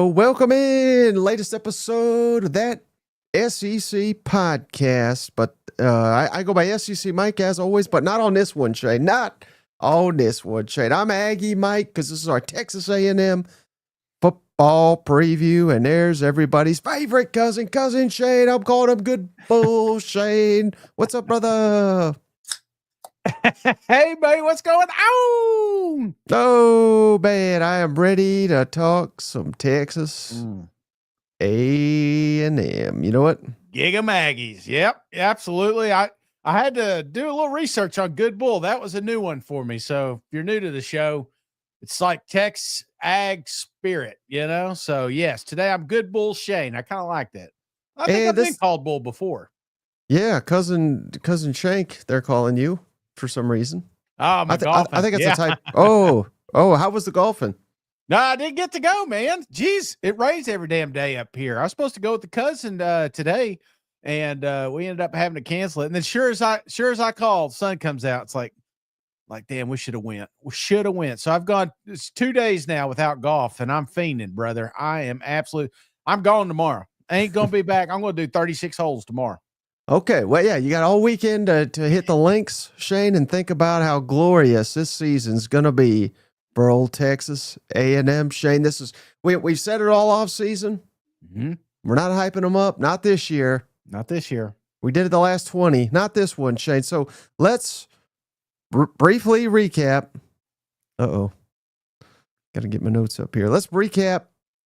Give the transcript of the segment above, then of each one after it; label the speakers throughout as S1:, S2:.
S1: So welcome in latest episode of that SEC podcast. But I go by SEC Mike as always, but not on this one, Shane. Not on this one, Shane. I'm Aggie Mike because this is our Texas A&M football preview, and there's everybody's favorite cousin Shane. I'm calling him Good Bull Shane. What's up, brother?
S2: Hey, buddy, what's going on?
S1: Oh, man, I am ready to talk some Texas A&M. You know what?
S2: Aggies. Yep, absolutely. I had to do a little research on Good Bull. That was a new one for me. So if you're new to the show, it's like Texas Ag Spirit, you know? So, yes, today I'm Good Bull Shane. I kind of like that. I think I've been called Bull before.
S1: Yeah, cousin Shank, they're calling you for some reason.
S2: Oh, my golfing.
S1: I think it's a type. Oh, how was the golfing?
S2: No, I didn't get to go, man. Jeez, it rains every damn day up here. I was supposed to go with the cousin today, and we ended up having to cancel it. And then sure as I called, sun comes out. It's like damn, we should have went. We should have went. So I've gone. It's 2 days now without golf, and I'm fiending, brother. I'm gone tomorrow. I ain't gonna be back. I'm gonna do 36 holes tomorrow.
S1: Okay, well, yeah, you got all weekend to hit the links, Shane, and think about how glorious this season's going to be for old Texas A&M. Shane, we've said it all off season.
S2: Mm-hmm.
S1: We're not hyping them up. Not this year.
S2: Not this year.
S1: We did it the last 20. Not this one, Shane. So let's briefly recap. Uh-oh. Got to get my notes up here. Let's recap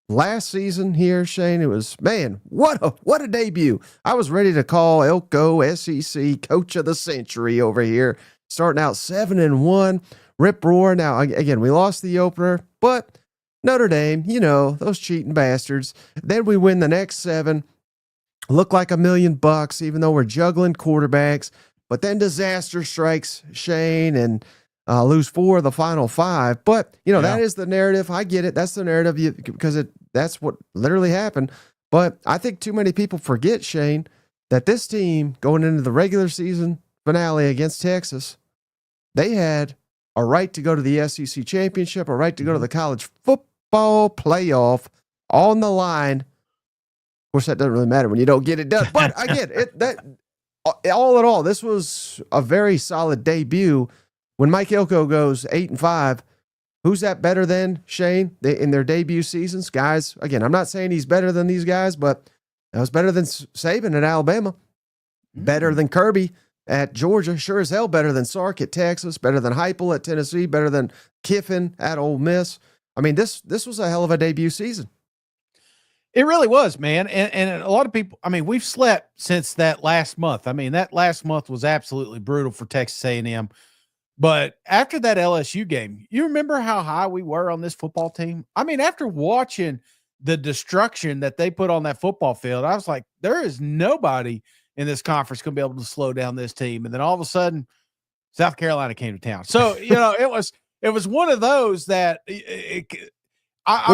S1: last season here, Shane. It was, man, what a debut. I was ready to call Elko SEC Coach of the Century over here, starting out 7-1, rip roar. Now, again, we lost the opener, but Notre Dame, you know, those cheating bastards. Then we win the next 7, look like $1 million, even though we're juggling quarterbacks. But then disaster strikes, Shane, and lose 4 of the final 5. But, you know, that is the narrative. I get it. That's the narrative because that's what literally happened. But I think too many people forget, Shane, that this team going into the regular season finale against Texas, they had a right to go to the SEC championship, a right to go to the college football playoff on the line. Of course, that doesn't really matter when you don't get it done. But again, all in all, this was a very solid debut. When Mike Elko goes 8-5, who's that better than, Shane, in their debut seasons? Guys, again, I'm not saying he's better than these guys, but that was better than Saban at Alabama, better than Kirby at Georgia, sure as hell better than Sark at Texas, better than Heupel at Tennessee, better than Kiffin at Ole Miss. I mean, this was a hell of a debut season.
S2: It really was, man. And a lot of people, I mean, we've slept since that last month. I mean, that last month was absolutely brutal for Texas A&M. But after that LSU game, you remember how high we were on this football team? I mean, after watching the destruction that they put on that football field, I was like, there is nobody in this conference going to be able to slow down this team. And then all of a sudden, South Carolina came to town. So, you know, it was one of those that
S1: we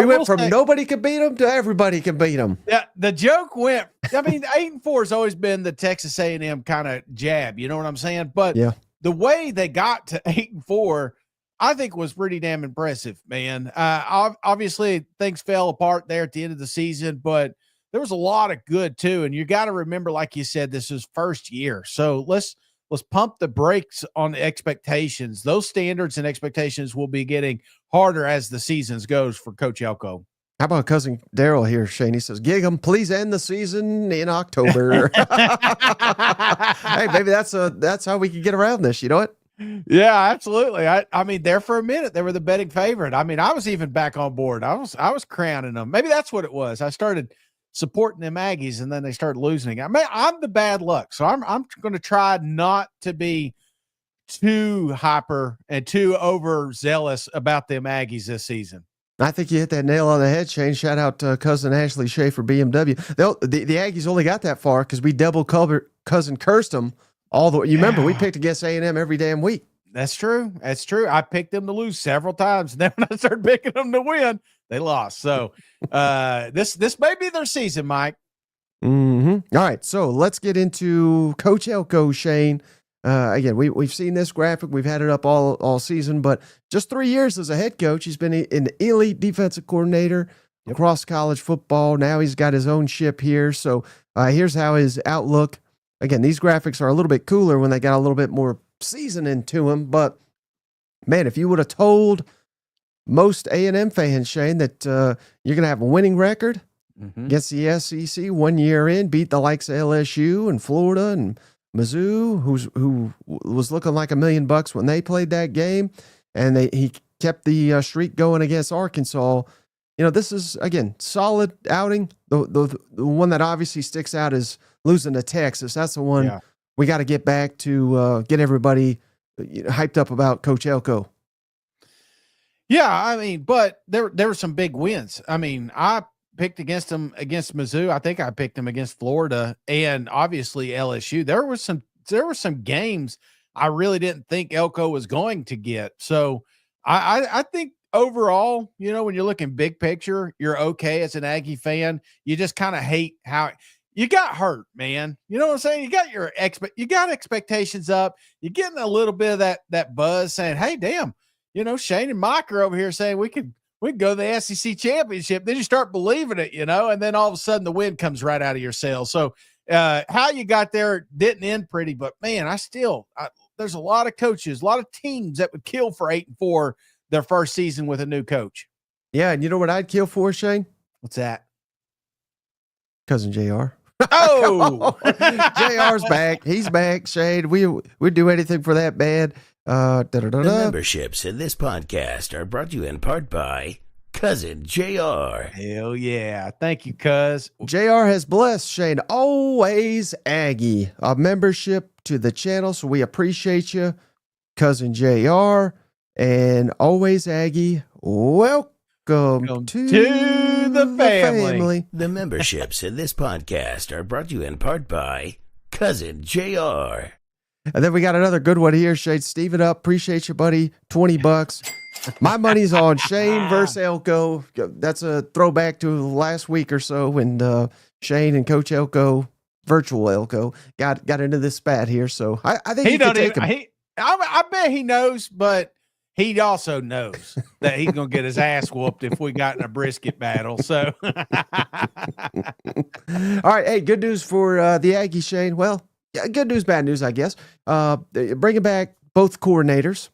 S1: went from nobody could beat them to everybody can beat them.
S2: Yeah, the joke went, I mean, 8-4 has always been the Texas A&M kind of jab. You know what I'm saying? But
S1: yeah.
S2: The way they got to 8-4, I think was pretty damn impressive, man. Obviously, things fell apart there at the end of the season, but there was a lot of good too. And you got to remember, like you said, this is first year. So let's pump the brakes on the expectations. Those standards and expectations will be getting harder as the seasons goes for Coach Elko.
S1: How about cousin Daryl here, Shane? He says, "Gig 'em, please end the season in October." Hey, maybe that's how we can get around this. You know what?
S2: Yeah, absolutely. I mean, there for a minute, they were the betting favorite. I mean, I was even back on board. I was crowning them. Maybe that's what it was. I started supporting them Aggies, and then they started losing. I mean, I'm the bad luck, so I'm going to try not to be too hyper and too overzealous about them Aggies this season.
S1: I think you hit that nail on the head, Shane. Shout out to cousin Ashley Schaefer, BMW. The Aggies only got that far because we double cousin cursed them all the way. You remember, we picked against A&M every damn week.
S2: That's true. That's true. I picked them to lose several times. And then when I started picking them to win, they lost. So this may be their season, Mike.
S1: Mm-hmm. All right, so let's get into Coach Elko, Shane. Again, we've seen this graphic. We've had it up all season, but just 3 years as a head coach. He's been an elite defensive coordinator across college football. Now he's got his own ship here. So here's how his outlook. Again, these graphics are a little bit cooler when they got a little bit more seasoning to them. But, man, if you would have told most A&M fans, Shane, that you're going to have a winning record against the SEC 1 year in, beat the likes of LSU and Florida and Mizzou, who was looking like $1 million when they played that game, and he kept the streak going against Arkansas. This is, again, solid outing. The one that obviously sticks out is losing to Texas. That's the one we got to get back to get everybody hyped up about Coach Elko.
S2: Yeah, I mean, but there were some big wins. I mean, I picked against them against Mizzou. I think I picked them against Florida and obviously LSU. There were some games I really didn't think Elko was going to get. So I think overall, when you're looking big picture, you're okay as an Aggie fan. You just kind of hate how you got hurt, man. You know what I'm saying? You got you got expectations up. You're getting a little bit of that buzz saying, hey, damn, Shane and Mike are over here saying we could go to the SEC championship. Then you start believing it, and then all of a sudden the wind comes right out of your sails. So how you got there didn't end pretty, but man, there's a lot of coaches, a lot of teams that would kill for 8-4 their first season with a new coach.
S1: Yeah. And you know what I'd kill for, Shane?
S2: What's that?
S1: Cousin JR.
S2: Oh,
S1: JR's back. He's back, Shane. We'd do anything for that band.
S3: The memberships in this podcast are brought to you in part by Cousin JR.
S2: Hell yeah. Thank you, cuz.
S1: JR has blessed Shane Always Aggie a membership to the channel, so we appreciate you, Cousin JR, and Always Aggie. Welcome to
S2: the family.
S3: The memberships in this podcast are brought to you in part by Cousin JR.
S1: And then we got another good one here, Shane. Steve it up. Appreciate you, buddy. $20. My money's on Shane versus Elko. That's a throwback to last week or so when Shane and Coach Elko, virtual Elko, got into this spat here. So I think he could take him.
S2: I bet he knows, but he also knows that he's going to get his ass whooped if we got in a brisket battle. So,
S1: all right. Hey, good news for the Aggie, Shane. Well, yeah, good news, bad news, I guess. Bringing back both coordinators.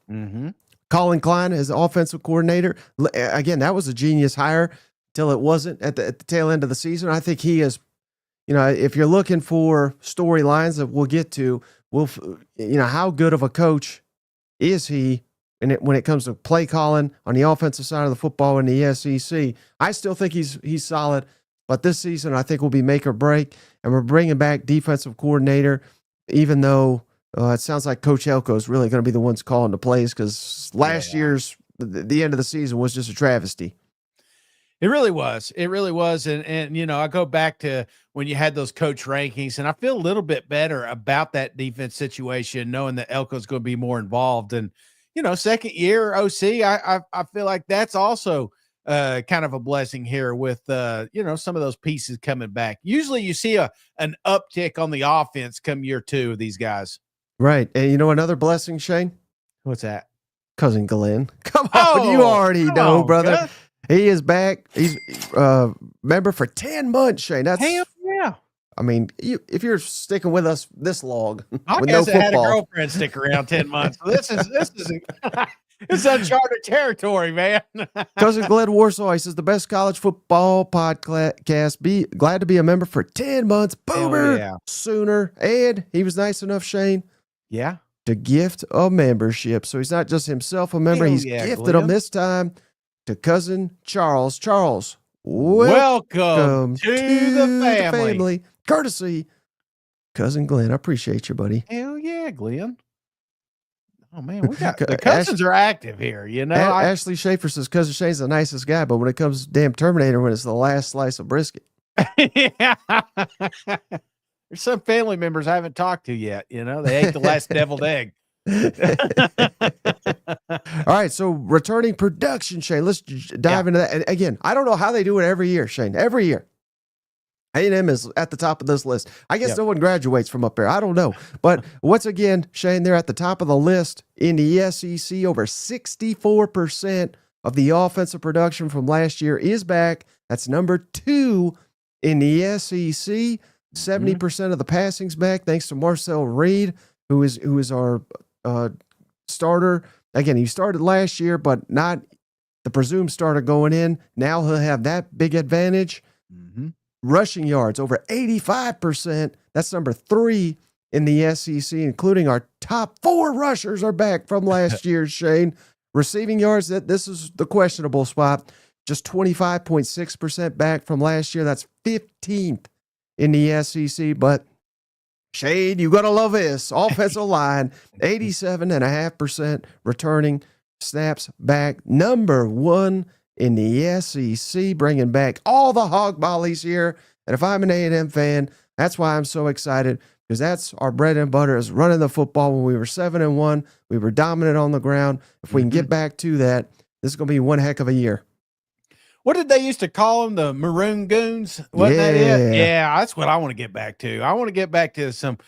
S1: Colin Klein as offensive coordinator. Again, that was a genius hire till it wasn't at the tail end of the season. I think he is, if you're looking for storylines that we'll get to, how good of a coach is he when it comes to play calling on the offensive side of the football in the SEC. I still think he's solid, but this season I think will be make or break. And we're bringing back defensive coordinator, even though it sounds like Coach Elko is really going to be the ones calling the plays because last year's the end of the season was just a travesty.
S2: It really was. It really was. And I go back to when you had those coach rankings, and I feel a little bit better about that defense situation, knowing that Elko's going to be more involved. And, second year OC, I feel like that's also kind of a blessing here with, some of those pieces coming back. Usually you see an uptick on the offense come year two of these guys.
S1: Right. And another blessing, Shane?
S2: What's that?
S1: Cousin Glenn. Come on. You already know, brother. Good. He is back. He's member for 10 months, Shane. That's
S2: hell yeah.
S1: I mean, if you're sticking with us this long,
S2: I
S1: with
S2: guess
S1: no
S2: I had a
S1: football,
S2: girlfriend stick around 10 months. So this is uncharted territory, man.
S1: Cousin Glenn Warsaw, he says the best college football podcast. Be glad to be a member for 10 months. Boomer sooner. And he was nice enough, Shane.
S2: Yeah.
S1: To gift a membership. So he's not just himself a member. He's gifted him this time to Cousin Charles. Charles, welcome to the family. Courtesy Cousin Glenn. I appreciate you, buddy.
S2: Hell yeah, Glenn. Oh man, we got the cousins are active here.
S1: Ashley Schaefer says Cousin Shane's the nicest guy, but when it comes to damn Terminator, when it's the last slice of brisket.
S2: Yeah. There's some family members I haven't talked to yet. They ate the last deviled egg.
S1: All right, so returning production, Shane. Let's dive into that. And again, I don't know how they do it every year, Shane. Every year, A&M is at the top of this list. I guess no one graduates from up there. I don't know, but once again, Shane, they're at the top of the list in the SEC. Over 64% of the offensive production from last year is back. That's number 2 in the SEC. 70% of the passing's back, thanks to Marcel Reed, who is our starter. Again, he started last year, but not the presumed starter going in. Now he'll have that big advantage. Rushing yards, over 85%. That's number 3 in the SEC, including our top 4 rushers are back from last year, Shane. Receiving yards, this is the questionable spot. Just 25.6% back from last year. That's 15th in the SEC. But, Shane, you got to love this. Offensive line, 87.5% returning snaps back. Number 1 in the SEC, bringing back all the hog mollies here. And if I'm an A&M fan, that's why I'm so excited, because that's our bread and butter, is running the football. When we were 7-1, we were dominant on the ground. If we can get back to that, this is going to be one heck of a year.
S2: What did they used to call them? The Maroon Goons? Wasn't that it? Yeah, that's what I want to get back to. I want to get back to some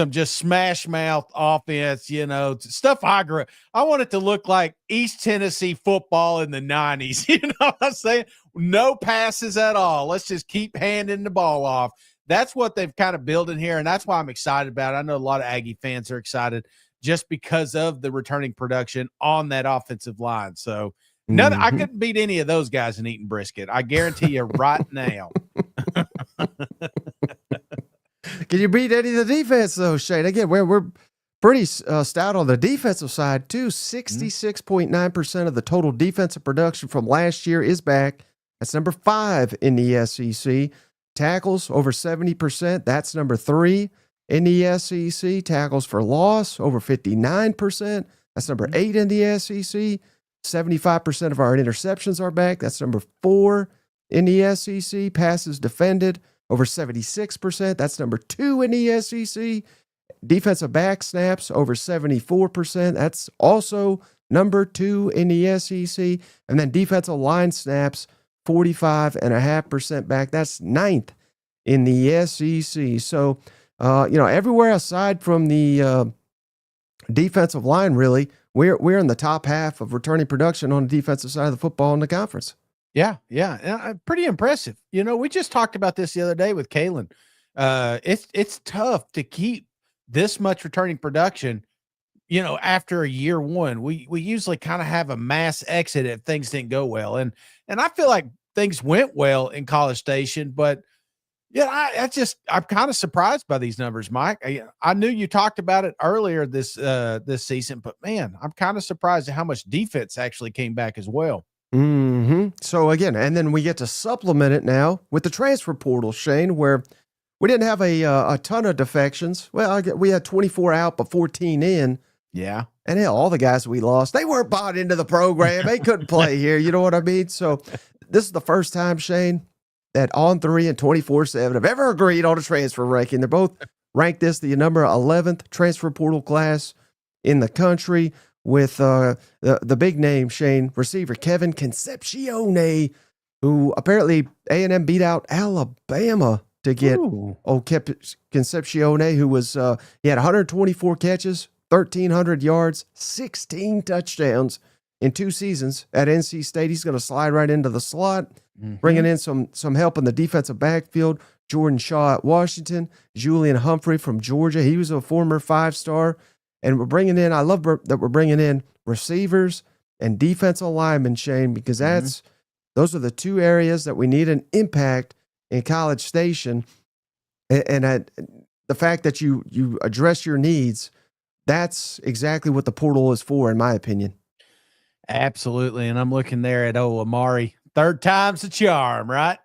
S2: just smash mouth offense, stuff I grew up. I want it to look like East Tennessee football in the 90s. You know what I'm saying? No passes at all. Let's just keep handing the ball off. That's what they've kind of built in here, and that's why I'm excited about it. I know a lot of Aggie fans are excited just because of the returning production on that offensive line. So I couldn't beat any of those guys in eating brisket. I guarantee you right now.
S1: Can you beat any of the defense, though, Shane? Again, we're pretty stout on the defensive side, too. 66.9% of the total defensive production from last year is back. That's number 5 in the SEC. Tackles, over 70%. That's number 3 in the SEC. Tackles for loss, over 59%. That's number 8 in the SEC. 75% of our interceptions are back. That's number 4 in the SEC. Passes defended, over 76%. That's number 2 in the SEC. Defensive back snaps, over 74%. That's also number 2 in the SEC. And then defensive line snaps, 45.5% back. That's 9th in the SEC. So, everywhere aside from the defensive line, really, we're in the top half of returning production on the defensive side of the football in the conference.
S2: Yeah. Pretty impressive. We just talked about this the other day with Kalen. It's tough to keep this much returning production, after a year one. We usually kind of have a mass exit if things didn't go well. And I feel like things went well in College Station, but I'm kind of surprised by these numbers, Mike. I knew you talked about it earlier this season, but man, I'm kind of surprised at how much defense actually came back as well.
S1: So again, and then we get to supplement it now with the transfer portal, Shane, where we didn't have a ton of defections. Well, we had 24 out, but 14 in.
S2: Yeah.
S1: And hell, all the guys we lost, they weren't bought into the program. They couldn't play here. You know what I mean? So this is the first time, Shane, that On 3 and 24/7 have ever agreed on a transfer ranking. They're both ranked this the number 11th transfer portal class in the country, with the big name, Shane, receiver Kevin Concepcione, who apparently A&M beat out Alabama to get Concepcione, who was he had 124 catches, 1,300 yards, 16 touchdowns in 2 seasons at NC State. He's going to slide right into the slot, bringing in some help in the defensive backfield. Jordan Shaw at Washington, Julian Humphrey from Georgia. He was a former 5-star. And we're bringing in, I love that we're bringing in receivers and defensive linemen, Shane, because those are the 2 areas that we need an impact in College Station. And the fact that you address your needs, that's exactly what the portal is for, in my opinion.
S2: Absolutely. And I'm looking there at Amari. 3rd time's the charm, right?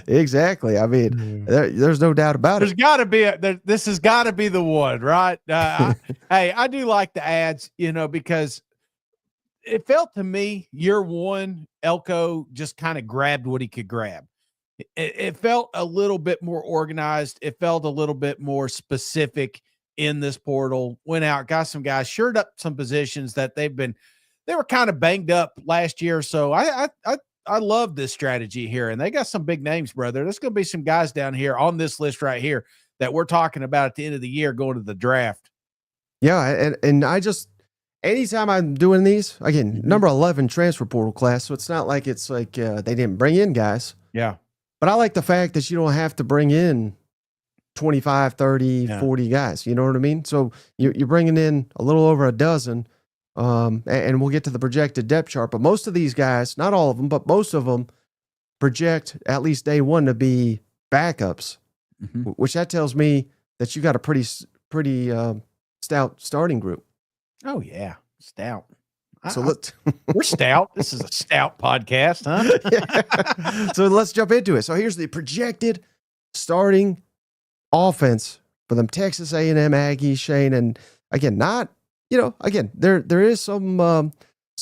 S1: Exactly. I mean, there's no doubt about
S2: it. This has got to be the one, right? I do like the ads, because it felt to me year one, Elko just kind of grabbed what he could grab. It felt a little bit more organized. It felt a little bit more specific in this portal. Went out, got some guys, shored up some positions that they were kind of banged up last year. So I love this strategy here, and they got some big names, brother. There's going to be some guys down here on this list right here that we're talking about at the end of the year going to the draft.
S1: Yeah. And I just, anytime I'm doing these, again, number 11 transfer portal class, so it's not like it's like they didn't bring in guys.
S2: Yeah.
S1: But I like the fact that you don't have to bring in 25, 30, 40 guys. You know what I mean? So you're bringing in a little over a dozen, and we'll get to the projected depth chart. But most of these guys, not all of them, but most of them project at least day one to be backups, which that tells me that you got a pretty stout starting group.
S2: Oh, yeah. Stout.
S1: So
S2: we're stout. This is a stout podcast, huh?
S1: Yeah. So let's jump into it. So here's the projected starting offense for them Texas A&M Aggies, Shane. And again, there is some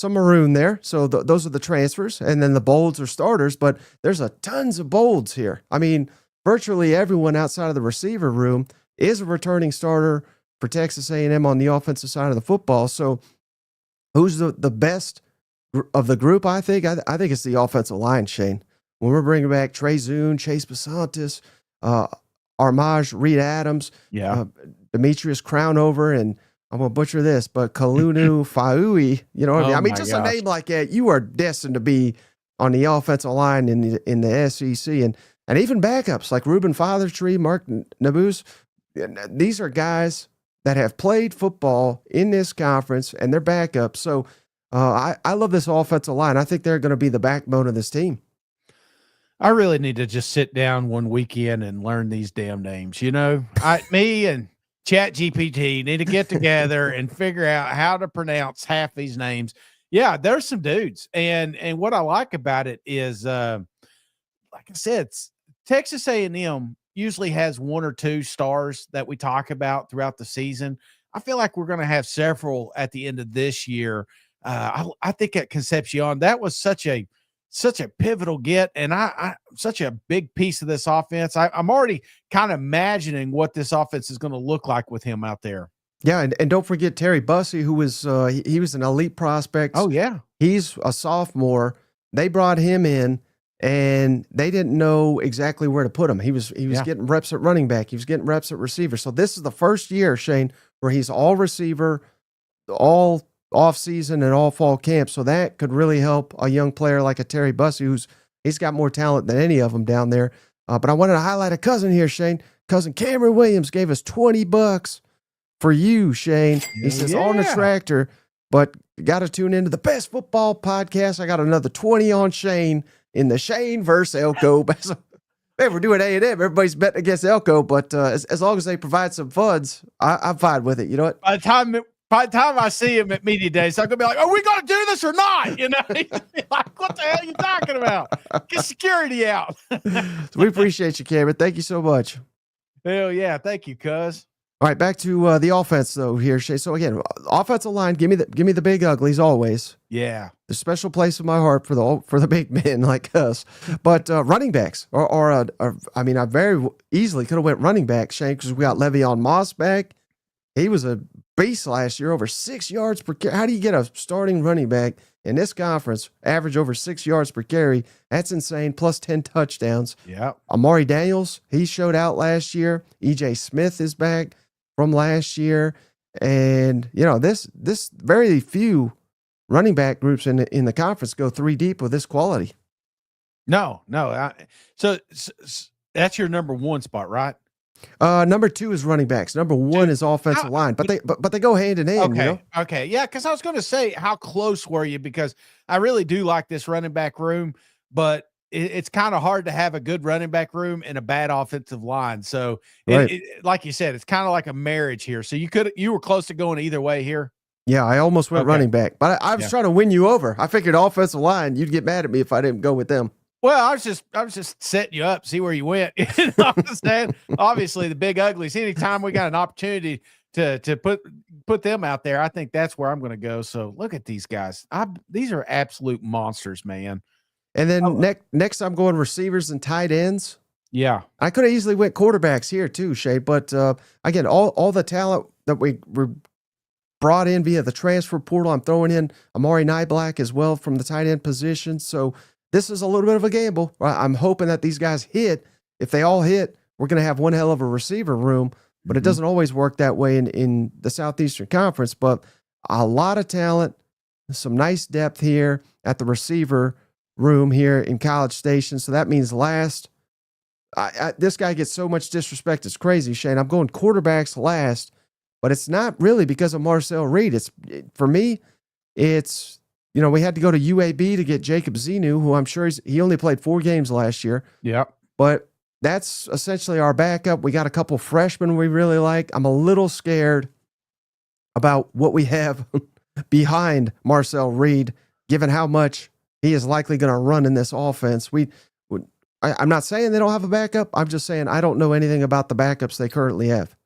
S1: maroon there. So those are the transfers, and then the bolds are starters. But there's tons of bolds here. I mean, virtually everyone outside of the receiver room is a returning starter for Texas A&M on the offensive side of the football. So who's the best of the group? I think it's the offensive line, Shane. When we're bringing back Trey Zune, Chase Basantis, Armaj Reed Adams, Demetrius Crownover, and I'm going to butcher this, but Kalunu Faui, you know what I mean? I mean, just a name like that, you are destined to be on the offensive line in the SEC. And even backups like Ruben Fathertree, Mark Nabus, these are guys that have played football in this conference, and they're backups. So I love this offensive line. I think they're going to be the backbone of this team.
S2: I really need to just sit down one weekend and learn these damn names. You know, me and ChatGPT need to get together and figure out how to pronounce half these names. Yeah, there's some dudes. And what I like about it is, like I said, Texas A&M usually has one or two stars that we talk about throughout the season. I feel like we're going to have several at the end of this year. I think at Concepcion, that was such a pivotal get, and I such a big piece of this offense. I'm already kind of imagining what this offense is going to look like with him out there.
S1: Yeah, and don't forget Terry Bussey, who was he was an elite prospect.
S2: Oh yeah,
S1: he's a sophomore. They brought him in, and they didn't know exactly where to put him. He was getting reps at running back. He was getting reps at receiver. So this is the first year, Shane, where he's all receiver, all off season and all fall camp. So that could really help a young player like a Terry Bussey, he's got more talent than any of them down there. But I wanted to highlight a cousin here, Shane. Cousin Cameron Williams gave us $20 for you, Shane. He says on the tractor, but you got to tune into the best football podcast. I got another 20 on Shane in the Shane versus Elko. Man, we're doing A&M. Everybody's betting against Elko, but as long as they provide some funds, I'm fine with it. You know what?
S2: By the time I see him at media days, I'm going to be like, are we going to do this or not? You know, like, what the hell are you talking about? Get security out.
S1: So we appreciate you, Cameron. Thank you so much.
S2: Hell yeah. Thank you, cuz.
S1: All right, back to the offense though here, Shay. So again, offensive line, give me the big uglies always.
S2: Yeah,
S1: the special place in my heart for the big men like us. But running backs, I mean, I very easily could have went running back, Shane, because we got Le'Veon Moss back. He was a beast last year, over 6 yards per carry. How do you get a starting running back in this conference average over 6 yards per carry? That's insane. Plus 10 touchdowns.
S2: Yeah.
S1: Amari Daniels, he showed out last year. EJ Smith is back from last year. And, you know, this very few running back groups in the conference go 3 deep with this quality.
S2: No. So that's your number one spot, right?
S1: Number 2 is running backs. Number 1 is offensive line, but they go hand in hand.
S2: Okay.
S1: You know?
S2: Okay. Yeah. Cause I was going to say, how close were you? Because I really do like this running back room, but it's kind of hard to have a good running back room and a bad offensive line. So
S1: right.
S2: Like you said, it's kind of like a marriage here. So you were close to going either way here.
S1: Yeah. I almost went running back, but I was trying to win you over. I figured offensive line, you'd get mad at me if I didn't go with them.
S2: Well, I was just setting you up, see where you went. You know what I'm saying? Obviously, the big uglies. Anytime we got an opportunity to put them out there, I think that's where I'm going to go. So look at these guys. These are absolute monsters, man.
S1: And then next, I'm going receivers and tight ends.
S2: Yeah,
S1: I could have easily went quarterbacks here too, Shay. But again, all the talent that we were brought in via the transfer portal, I'm throwing in Amari Nyblack as well from the tight end position. So this is a little bit of a gamble. I'm hoping that these guys hit. If they all hit, we're going to have one hell of a receiver room, but it doesn't always work that way in the Southeastern Conference. But a lot of talent, some nice depth here at the receiver room here in College Station. So that means this guy gets so much disrespect. It's crazy, Shane. I'm going quarterbacks last, but it's not really because of Marcel Reed. For me, it's, we had to go to UAB to get Jacob Zenu, who I'm sure he only played 4 games last year.
S2: Yeah.
S1: But that's essentially our backup. We got a couple freshmen we really like. I'm a little scared about what we have behind Marcel Reed, given how much he is likely going to run in this offense. I'm not saying they don't have a backup. I'm just saying I don't know anything about the backups they currently have.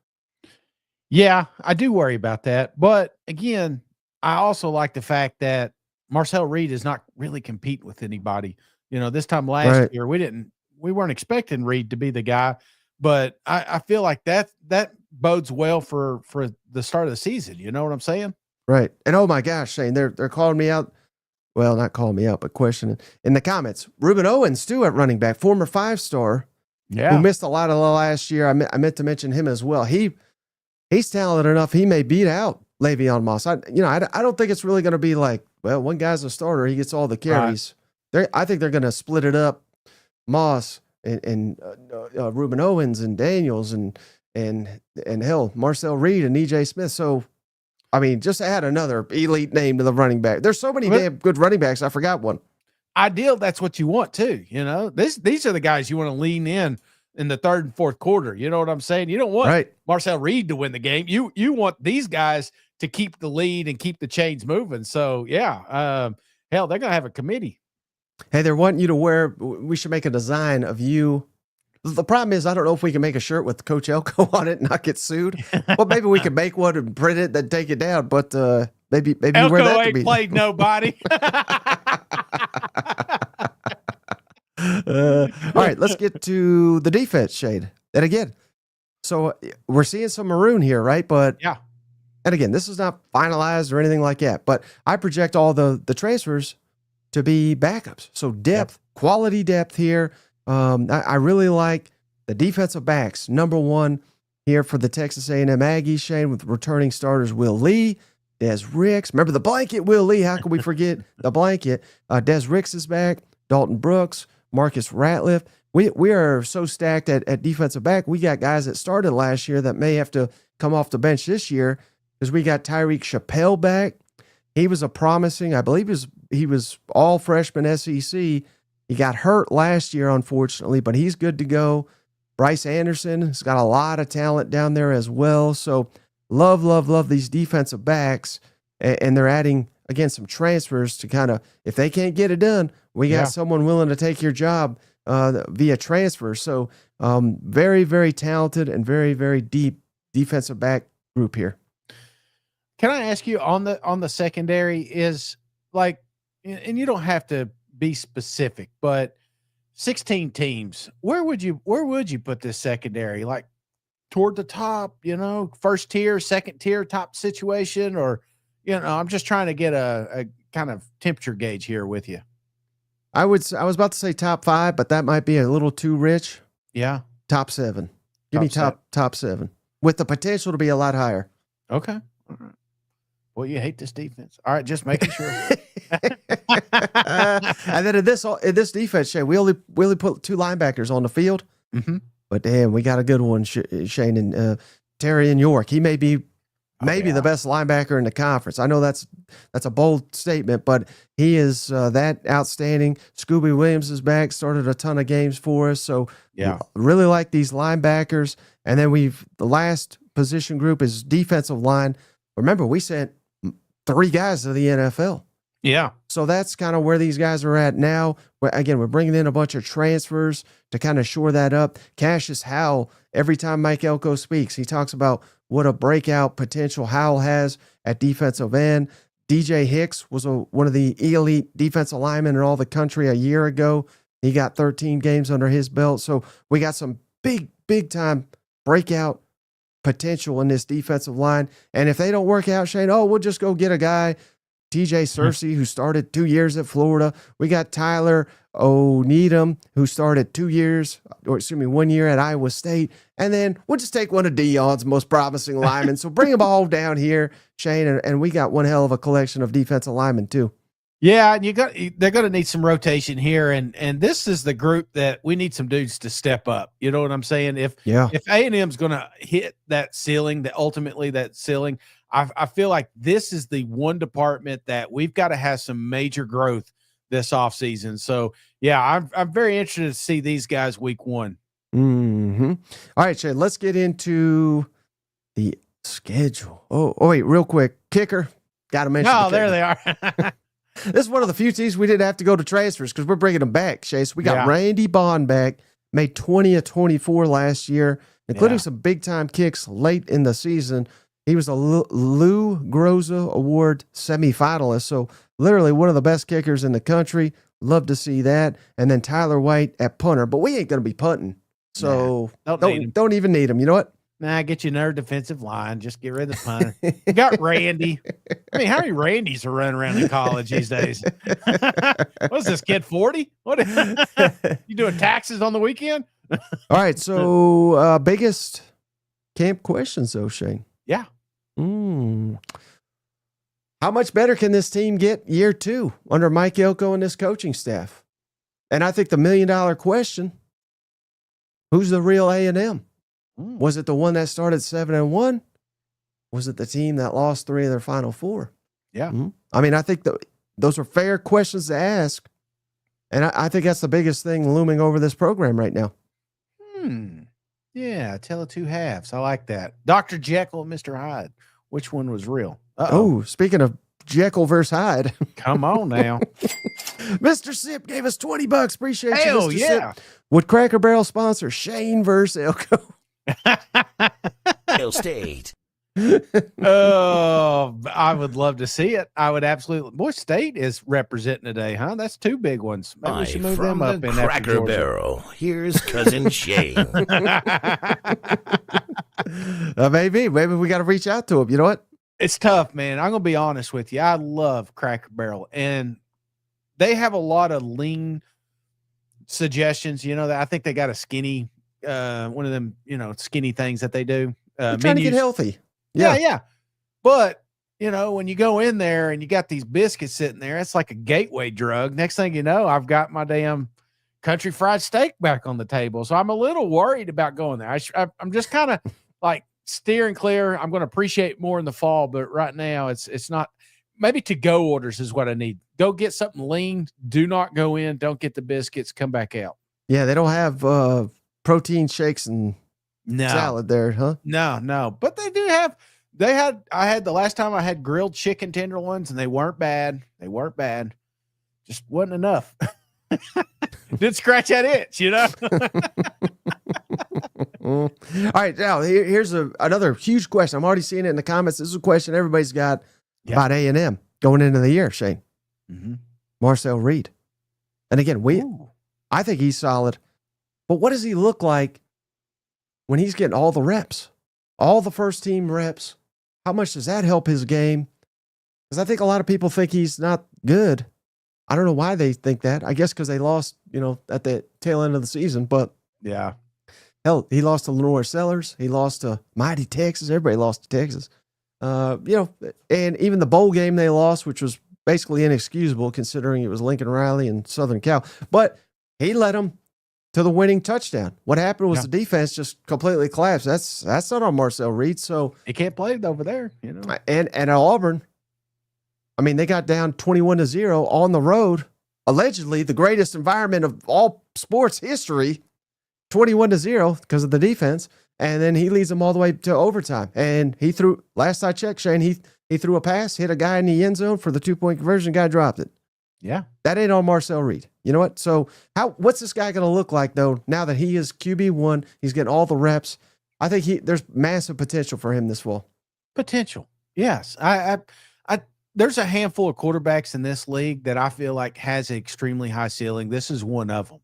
S2: Yeah, I do worry about that. But again, I also like the fact that Marcel Reed is not really competing with anybody. This time last year, we weren't expecting Reed to be the guy, but I feel like that bodes well for the start of the season. You know what I'm saying?
S1: Right. And oh my gosh, Shane, they're calling me out. Well, not calling me out, but questioning in the comments. Ruben Owens too at running back, former 5-star, who missed a lot of the last year. I meant to mention him as well. He's talented enough. He may beat out Le'Veon Moss. I don't think it's really going to be like, well, one guy's a starter. He gets all the carries. Right. I think they're going to split it up. Moss and Ruben Owens and Daniels and hell, Marcel Reed and EJ Smith. So, I mean, just add another elite name to the running back. There's so many damn good running backs. I forgot one.
S2: Ideal. That's what you want too. These are the guys you want to lean in the third and fourth quarter. You know what I'm saying? You don't want Marcel Reed to win the game. You want these guys to keep the lead and keep the chains moving. So yeah, hell, they're going to have a committee.
S1: Hey, they're wanting you to we should make a design of you. The problem is, I don't know if we can make a shirt with Coach Elko on it and not get sued. Well, maybe we could make one and print it, then take it down. But maybe
S2: Elko
S1: wear that
S2: ain't
S1: to be
S2: played nobody.
S1: All right, let's get to the defense, Shade. And again, so we're seeing some maroon here, right? But
S2: yeah.
S1: And again, this is not finalized or anything like that. But I project all the transfers to be backups. So depth, quality depth here. I really like the defensive backs. Number 1 here for the Texas A&M Aggies, Shane, with returning starters Will Lee, Des Ricks. Remember the blanket, Will Lee. How can we forget the blanket? Des Ricks is back. Dalton Brooks, Marcus Ratliff. We are so stacked at defensive back. We got guys that started last year that may have to come off the bench this year because we got Tyreek Chappelle back. He was a promising, I believe he was all freshman SEC. He got hurt last year, unfortunately, but he's good to go. Bryce Anderson has got a lot of talent down there as well. So love these defensive backs. And they're adding, again, some transfers to kind of, if they can't get it done, we got someone willing to take your job via transfer. So very, very talented and very, very deep defensive back group here.
S2: Can I ask you on the secondary is like, and you don't have to be specific, but 16 teams, where would you put this secondary? Like toward the top, first tier, second tier, top situation, or, I'm just trying to get a kind of temperature gauge here with you.
S1: I was about to say top 5, but that might be a little too rich.
S2: Yeah.
S1: Top 7. Give me top 7 with the potential to be a lot higher.
S2: Okay. All right. Well, you hate this defense. All right, just making sure.
S1: And then in this defense, Shane, we only put 2 linebackers on the field.
S2: Mm-hmm.
S1: But damn, we got a good one, Shane, and Terry and York. He may be the best linebacker in the conference. I know that's a bold statement, but he is that outstanding. Scooby Williams is back, started a ton of games for us. So really like these linebackers. And then the last position group is defensive line. Remember, we sent 3 guys to the NFL.
S2: Yeah.
S1: So that's kind of where these guys are at now. We're bringing in a bunch of transfers to kind of shore that up. Cassius Howell, every time Mike Elko speaks, he talks about what a breakout potential Howell has at defensive end. DJ Hicks was one of the elite defensive linemen in all the country a year ago. He got 13 games under his belt. So we got some big time breakout potential in this defensive line. And if they don't work out, Shane, we'll just go get a guy TJ Searcy, who started 2 years at Florida. We got Tyler O'Needham, who started 1 year at Iowa State. And then we'll just take one of Dion's most promising linemen. So bring them all down here, Shane, and we got one hell of a collection of defensive linemen too.
S2: Yeah, and they're going to need some rotation here, and this is the group that we need some dudes to step up. You know what I'm saying? If A&M's going to hit that ceiling, that ceiling, I feel like this is the one department that we've got to have some major growth this offseason. So yeah, I'm very interested to see these guys week 1.
S1: Mm-hmm. All right, Shane, let's get into the schedule. Oh wait, real quick, kicker. Got to mention.
S2: Oh, there they are.
S1: This is one of the few teams we didn't have to go to transfers because we're bringing them back, Shay. So we got Randy Bond back, made 20 of 24 last year, including some big-time kicks late in the season. He was a Lou Groza Award semifinalist, so literally one of the best kickers in the country. Love to see that. And then Tyler White at punter, but we ain't going to be punting, so don't even need him. You know what?
S2: Nah, get you another defensive line. Just get rid of the punter. You got Randy. I mean, how many Randys are running around in college these days? What's this kid, 40? What? You doing taxes on the weekend?
S1: All right. So biggest camp questions, though, Shane.
S2: Yeah.
S1: How much better can this team get year 2 under Mike Elko and this coaching staff? And I think the $1 million question, who's the real A&M? Was it the one that started 7-1? Was it the team that lost 3 of their final 4?
S2: Yeah.
S1: I mean, I think those are fair questions to ask. And I think that's the biggest thing looming over this program right now.
S2: Yeah, tell it 2 halves. I like that. Dr. Jekyll and Mr. Hyde. Which one was real?
S1: Oh, speaking of Jekyll versus Hyde.
S2: Come on now.
S1: Mr. Sip gave us $20. Appreciate you, Mr.
S2: yeah.
S1: Sip. Would Cracker Barrel sponsor Shane versus Elko?
S3: Hill State.
S2: Oh, I would love to see it. I would absolutely. Boy, State is representing today, huh? That's 2 big ones. Maybe we should move them up in
S3: Cracker Barrel. Here's Cousin Shane.
S1: Maybe we got to reach out to him. You know what?
S2: It's tough, man. I'm gonna be honest with you. I love Cracker Barrel, and they have a lot of lean suggestions. You know, that I think they got a skinny. One of them, skinny things that they do.
S1: Trying to get healthy.
S2: Yeah. But, when you go in there and you got these biscuits sitting there, it's like a gateway drug. Next thing you know, I've got my damn country fried steak back on the table. So I'm a little worried about going there. I'm just kind of like steering clear. I'm going to appreciate more in the fall, but right now it's not. Maybe to-go orders is what I need. Go get something lean. Do not go in. Don't get the biscuits. Come back out.
S1: Yeah, they don't have protein shakes and salad there, huh?
S2: No. But they do have. I had the last time I had grilled chicken tenderloins, and they weren't bad. Just wasn't enough. Did scratch that itch,
S1: All right, now here's another huge question. I'm already seeing it in the comments. This is a question everybody's got about A&M going into the year, Shane. Marcel Reed. And again, I think he's solid. But what does he look like when he's getting all the reps, all the first team reps? How much does that help his game? Because I think a lot of people think he's not good. I don't know why they think that. I guess because they lost, at the tail end of the season. But
S2: yeah,
S1: hell, he lost to Lenore Sellers. He lost to mighty Texas. Everybody lost to Texas. And even the bowl game they lost, which was basically inexcusable considering it was Lincoln Riley and Southern Cal. But he led them to the winning touchdown. What happened was the defense just completely collapsed. That's not on Marcel Reed. So
S2: he can't play it over there,
S1: And at Auburn, I mean, they got down 21-0 on the road. Allegedly, the greatest environment of all sports history, 21-0 because of the defense. And then he leads them all the way to overtime. And he threw, last I checked, Shane, he threw a pass, hit a guy in the end zone for the 2-point conversion, guy dropped it.
S2: Yeah.
S1: That ain't on Marcel Reed. You know what? So what's this guy going to look like, though, now that he is QB1, he's getting all the reps? I think there's massive potential for him this fall.
S2: Potential. Yes. There's a handful of quarterbacks in this league that I feel like has an extremely high ceiling. This is one of them.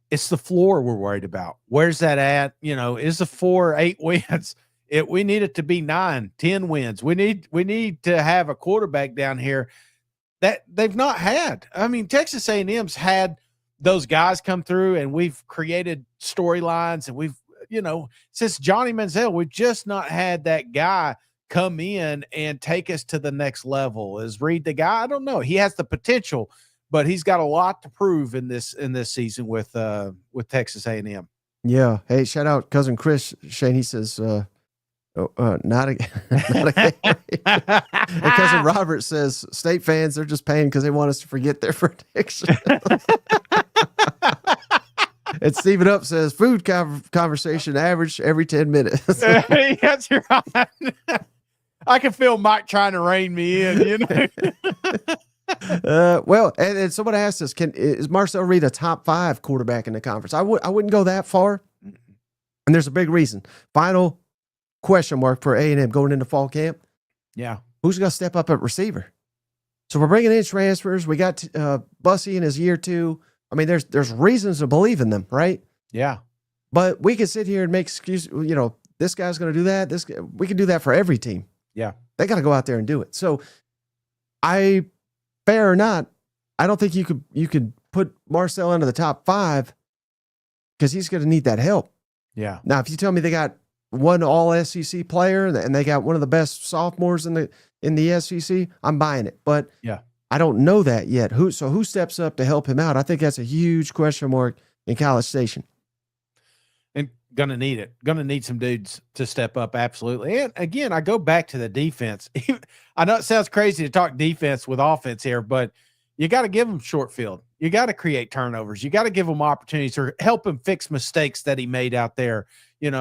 S2: It's the floor we're worried about. Where's that at? Is the 4 or 8 wins? We need it to be 9, 10 wins. We need to have a quarterback down here that they've not had. I mean, Texas A&M's had those guys come through, and we've created storylines, and we've, since Johnny Manziel, we've just not had that guy come in and take us to the next level. Is Reed the guy? I don't know. He has the potential, but he's got a lot to prove in this season with Texas A&M.
S1: Yeah. Hey, shout out cousin Chris Shane. He says, not a and cousin Robert says, State fans, they're just paying because they want us to forget their prediction. And Stephen Up says, food conversation average every 10 minutes.
S2: That's right. I can feel Mike trying to rein me in,
S1: Well, and someone asked us, is Marcel Reed a top 5 quarterback in the conference? I wouldn't go that far. And there's a big reason. Final question mark for A&M going into fall camp.
S2: Yeah.
S1: Who's going to step up at receiver? So we're bringing in transfers. We got Bussy in his year 2. I mean, there's reasons to believe in them, right?
S2: Yeah.
S1: But we can sit here and make excuses. This guy's going to do that. We can do that for every team.
S2: Yeah.
S1: They got to go out there and do it. So fair or not, I don't think you could put Marcel into the top 5 because he's going to need that help.
S2: Yeah.
S1: Now, if you tell me they got one all SEC player and they got one of the best sophomores in the SEC, I'm buying it. But
S2: yeah,
S1: I don't know that yet. Who steps up to help him out? I think that's a huge question mark in College Station.
S2: And gonna need it. Gonna need some dudes to step up. Absolutely. And again, I go back to the defense. I know it sounds crazy to talk defense with offense here, but you got to give them short field. You got to create turnovers. You got to give him opportunities or help him fix mistakes that he made out there.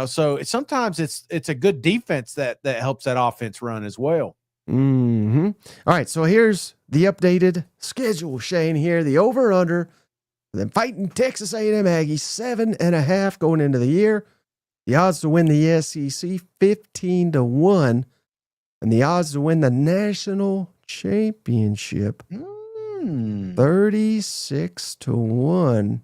S2: So sometimes it's a good defense that helps that offense run as well.
S1: Mm-hmm. All right. So here's the updated schedule, Shane, here. The over-under. Then fighting Texas A&M Aggies, 7.5 going into the year. The odds to win the SEC, 15-1. And the odds to win the national championship, 36-1.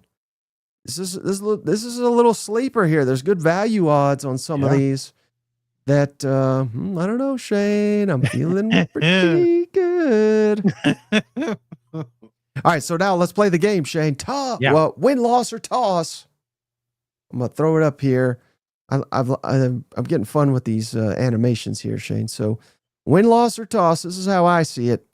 S1: This is a little sleeper here. There's good value odds on some of these that, I don't know, Shane. I'm feeling pretty good. All right, so now let's play the game, Shane. Well, win, loss, or toss. I'm going to throw it up here. I'm getting fun with these animations here, Shane. So win, loss, or toss. This is how I see it.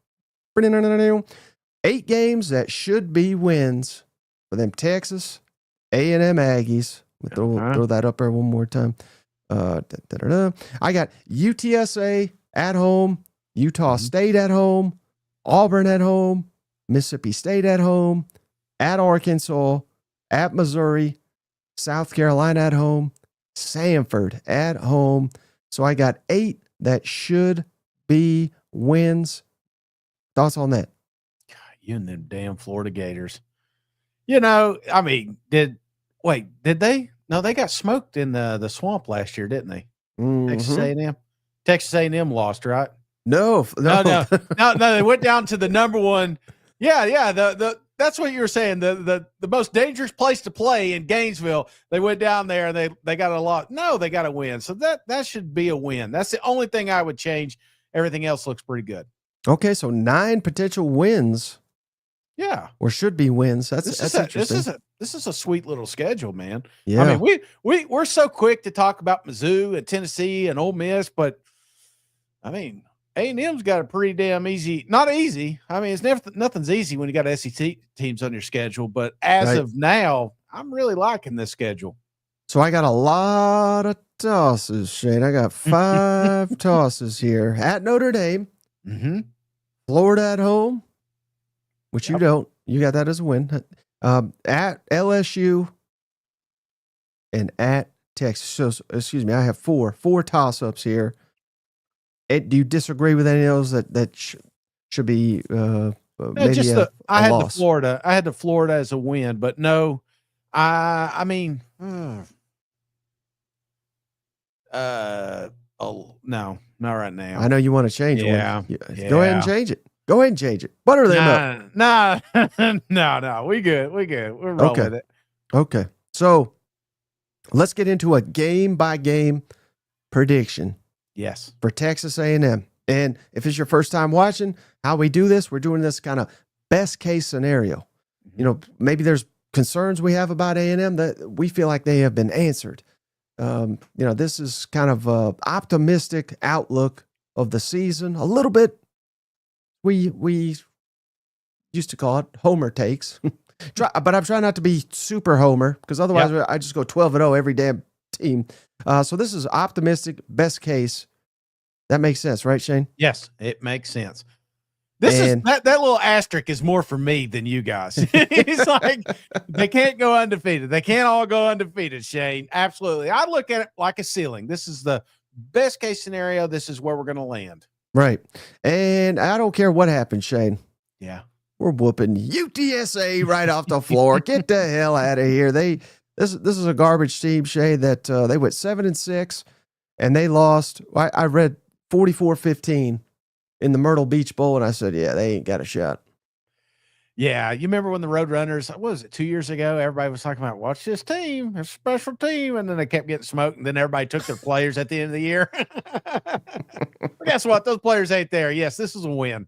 S1: 8 games that should be wins for them Texas A&M Aggies. Throw that up there one more time. I got UTSA at home, Utah State at home, Auburn at home, Mississippi State at home, at Arkansas, at Missouri, South Carolina at home, Samford at home. So I got 8 that should be wins. Thoughts on that?
S2: God, you and them damn Florida Gators. I mean, did they? No, they got smoked in the swamp last year, didn't they?
S1: Mm-hmm.
S2: Texas A&M. Texas A&M lost, right?
S1: No.
S2: They went down to the number one. Yeah. That's what you were saying. The most dangerous place to play in Gainesville. They went down there and they got a lot. No, they got a win. So that should be a win. That's the only thing I would change. Everything else looks pretty good.
S1: Okay, so 9 potential wins.
S2: Yeah,
S1: or should be wins. That's interesting.
S2: This is a sweet little schedule, man.
S1: Yeah.
S2: I mean, we're so quick to talk about Mizzou and Tennessee and Ole Miss, but I mean, A&M's got a pretty damn easy. Not easy. I mean, nothing's easy when you got SEC teams on your schedule. But as of now, I'm really liking this schedule.
S1: So I got a lot of tosses, Shane. I got 5 tosses here. At Notre Dame, Florida at home, which you don't. You got that as a win. At LSU and at Texas. So, excuse me, I have 4 toss-ups here. Do you disagree with any of those that should be maybe a loss?
S2: I had the Florida as a win, but no, I mean, no, not right now.
S1: I know you want to change it.
S2: Yeah.
S1: Go ahead and change it. Go ahead and change it. Butter them up.
S2: No. We good. We're rolling with it.
S1: Okay. So let's get into a game by game prediction.
S2: Yes.
S1: For Texas A&M. And if it's your first time watching how we do this, we're doing this kind of best case scenario. You know, maybe there's concerns we have about A&M that we feel like they have been answered. You know, this is kind of a optimistic outlook of the season. A little bit, we used to call it Homer takes. But I'm trying not to be super Homer, because otherwise I just go 12-0 every damn team. So this is optimistic, best case. That makes sense, right, Shane?
S2: Yes, it makes sense. That little asterisk is more for me than you guys. He's like, they can't go undefeated. They can't all go undefeated, Shane. Absolutely. I look at it like a ceiling. This is the best case scenario. This is where we're going to land.
S1: Right. And I don't care what happens, Shane.
S2: Yeah.
S1: We're whooping UTSA right off the floor. Get the hell out of here. This is a garbage team, Shane, that they went 7-6 and they lost. I read 44-15 in the Myrtle Beach Bowl, and I said, yeah, they ain't got a shot.
S2: Yeah, you remember when the Roadrunners, what was it, 2 years ago? Everybody was talking about, watch this team, a special team, and then they kept getting smoked, and then everybody took their players at the end of the year. Guess what? Those players ain't there. Yes, this is a win.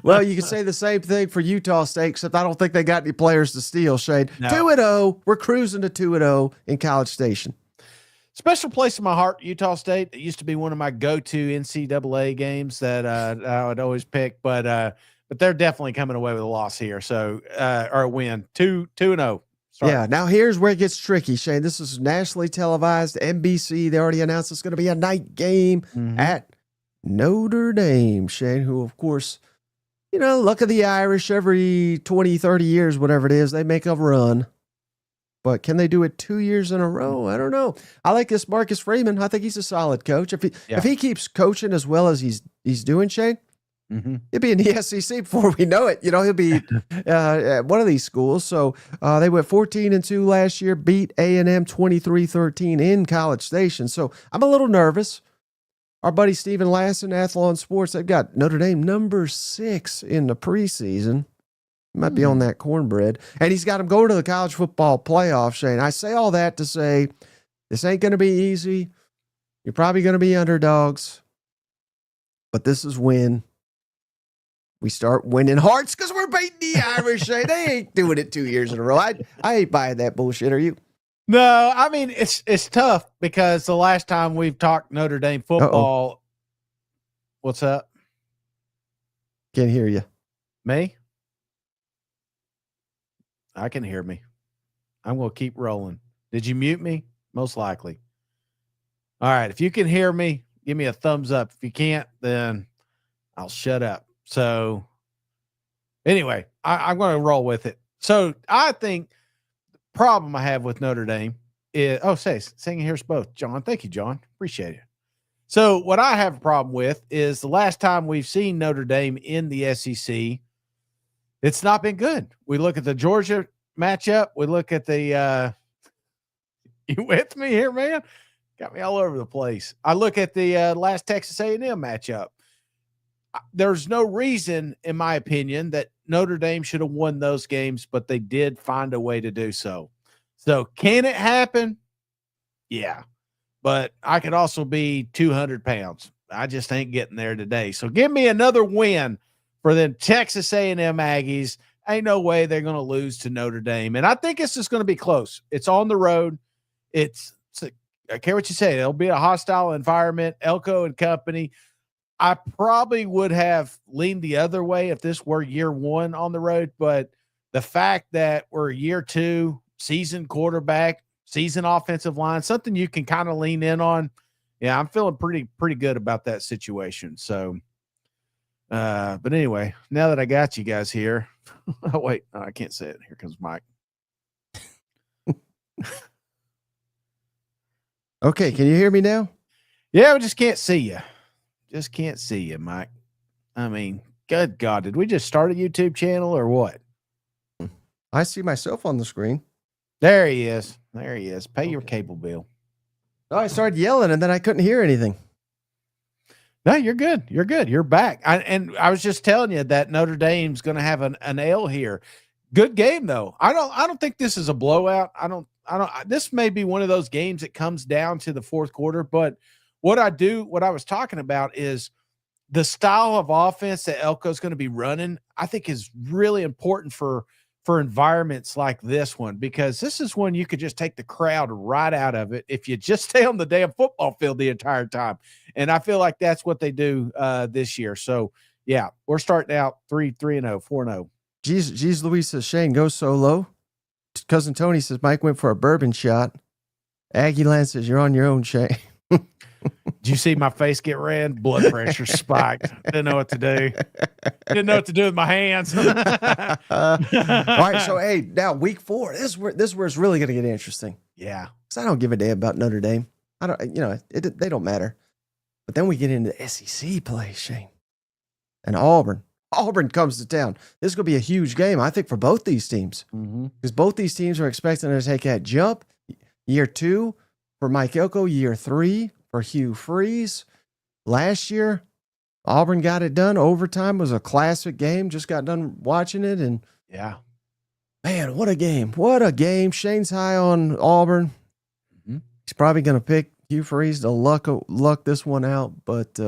S1: Well, you can say the same thing for Utah State, except I don't think they got any players to steal, Shane.
S2: No.
S1: 2-0. We're cruising to 2-0 in College Station.
S2: Special place in my heart, Utah State. It used to be one of my go-to NCAA games that I would always pick, but they're definitely coming away with a loss here. So, or a win, 2-0. Sorry.
S1: Yeah. Now here's where it gets tricky, Shane. This is nationally televised. NBC. They already announced it's going to be a night game at Notre Dame, Shane, who, of course, you know, luck of the Irish, every 20, 30 years, whatever it is, they make a run. But can they do it 2 years in a row? I don't know. I like this Marcus Freeman. I think he's a solid coach. If he keeps coaching as well as he's doing, Shane, he'll be in the SEC before we know it. You know, he'll be at one of these schools. So they went 14-2 last year, beat A&M 23-13 in College Station. So I'm a little nervous. Our buddy Stephen Lassen, Athlon Sports, they've got Notre Dame number 6 in the preseason. Might be on that cornbread. And he's got him going to the college football playoff, Shane. I say all that to say this ain't going to be easy. You're probably going to be underdogs. But this is when we start winning hearts, because we're beating the Irish, Shane. They ain't doing it 2 years in a row. I ain't buying that bullshit. Are you?
S2: No, I mean, it's tough because the last time we've talked Notre Dame football. What's up?
S1: Can't hear you.
S2: Me? I can hear me. I'm going to keep rolling. Did you mute me? Most likely. All right. If you can hear me, give me a thumbs up. If you can't, then I'll shut up. So anyway, I'm going to roll with it. So I think the problem I have with Notre Dame is, singing here's both. John. Thank you, John. Appreciate it. So what I have a problem with is the last time we've seen Notre Dame in the SEC, it's not been good. We look at the Georgia matchup. We look at the you with me here, man? Got me all over the place. I look at the last Texas A&M matchup. There's no reason, in my opinion, that Notre Dame should have won those games, but they did find a way to do so. So can it happen? Yeah. But I could also be 200 pounds. I just ain't getting there today. So give me another win for them Texas A&M Aggies. Ain't no way they're going to lose to Notre Dame. And I think it's just going to be close. It's on the road. I care what you say. It'll be a hostile environment. Elko and company. I probably would have leaned the other way if this were year one on the road. But the fact that we're year two, seasoned quarterback, seasoned offensive line, something you can kind of lean in on. Yeah, I'm feeling pretty good about that situation. So, but anyway, now that I got you guys here, oh wait, no, I can't say it. Here comes Mike.
S1: Okay, can you hear me now?
S2: Yeah, we just can't see you. Just can't see you, Mike. I mean, good God, did we just start a YouTube channel or what?
S1: I see myself on the screen.
S2: There he is. There he is. Pay your cable bill.
S1: Oh, I started yelling and then I couldn't hear anything.
S2: No, you're good. You're good. You're back. I was just telling you that Notre Dame's going to have an L here. Good game though. I don't think this is a blowout. This may be one of those games that comes down to the fourth quarter, but what I was talking about is the style of offense that Elko is going to be running, I think is really important for environments like this one, because this is one you could just take the crowd right out of it if you just stay on the damn football field the entire time. And I feel like that's what they do this year. So yeah, we're starting out 3-0, 4-0.
S1: Geez, Louise says, Shane, go solo. Cousin Tony says, Mike went for a bourbon shot. Aggie Land says, you're on your own, Shane.
S2: Did you see my face get red? Blood pressure spiked. Didn't know what to do. Didn't know what to do with my hands.
S1: All right, so hey, now week 4. This is where it's really going to get interesting.
S2: Yeah,
S1: because I don't give a damn about Notre Dame. I don't, they don't matter. But then we get into SEC play, Shane, and Auburn. Auburn comes to town. This is going to be a huge game, I think, for both these teams, because both these teams are expecting to take that jump. Year 2 for Mike Elko, year 3 for Hugh Freeze. Last year, Auburn got it done. Overtime was a classic game. Just got done watching it, and
S2: yeah,
S1: man, what a game! What a game! Shane's high on Auburn. He's probably going to pick Hugh Freeze to luck this one out, but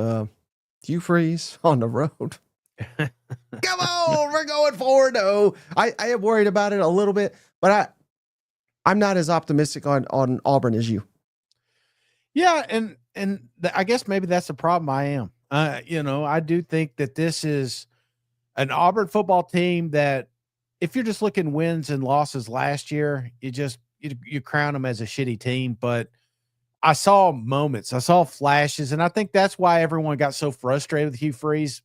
S1: Hugh Freeze on the road. Come on, we're going 4-0. I am worried about it a little bit, but I'm not as optimistic on Auburn as you.
S2: Yeah, and I guess maybe that's the problem I am. I do think that this is an Auburn football team that, if you're just looking wins and losses last year, you crown them as a shitty team. But I saw moments, I saw flashes, and I think that's why everyone got so frustrated with Hugh Freeze.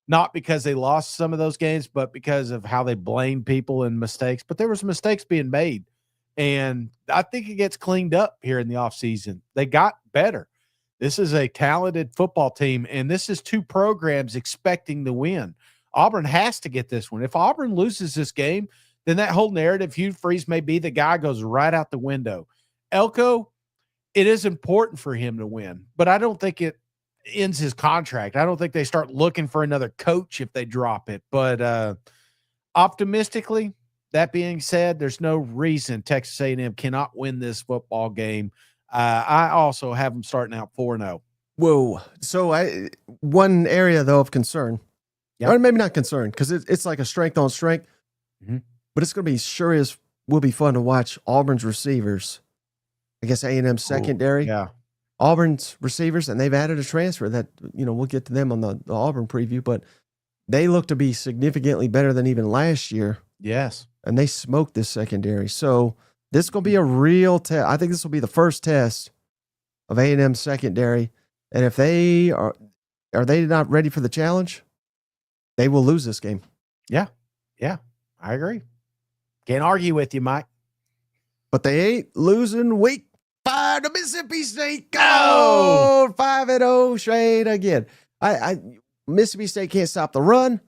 S2: Not because they lost some of those games, but because of how they blamed people and mistakes. But there was mistakes being made. And I think it gets cleaned up here in the offseason. They got better. This is a talented football team, and this is 2 programs expecting to win. Auburn has to get this one. If Auburn loses this game, then that whole narrative, Hugh Freeze may be the guy, goes right out the window. Elko, it is important for him to win, but I don't think it ends his contract. I don't think they start looking for another coach if they drop it. But optimistically, that being said, there's no reason Texas A&M cannot win this football game. I also have them starting out 4-0.
S1: Whoa. So one area, though, of concern, or maybe not concern, because it's like a strength on strength, but it's going to be will be fun to watch Auburn's receivers. I guess A&M secondary.
S2: Yeah.
S1: Auburn's receivers, and they've added a transfer that, we'll get to them on the Auburn preview, but they look to be significantly better than even last year.
S2: Yes.
S1: And they smoked this secondary. So this is going to be a real test. I think this will be the first test of A&M secondary. And if they are they not ready for the challenge, they will lose this game.
S2: Yeah. Yeah. I agree. Can't argue with you, Mike.
S1: But they ain't losing week 5 to Mississippi State. Go 5-0 straight again. Mississippi State can't stop the run.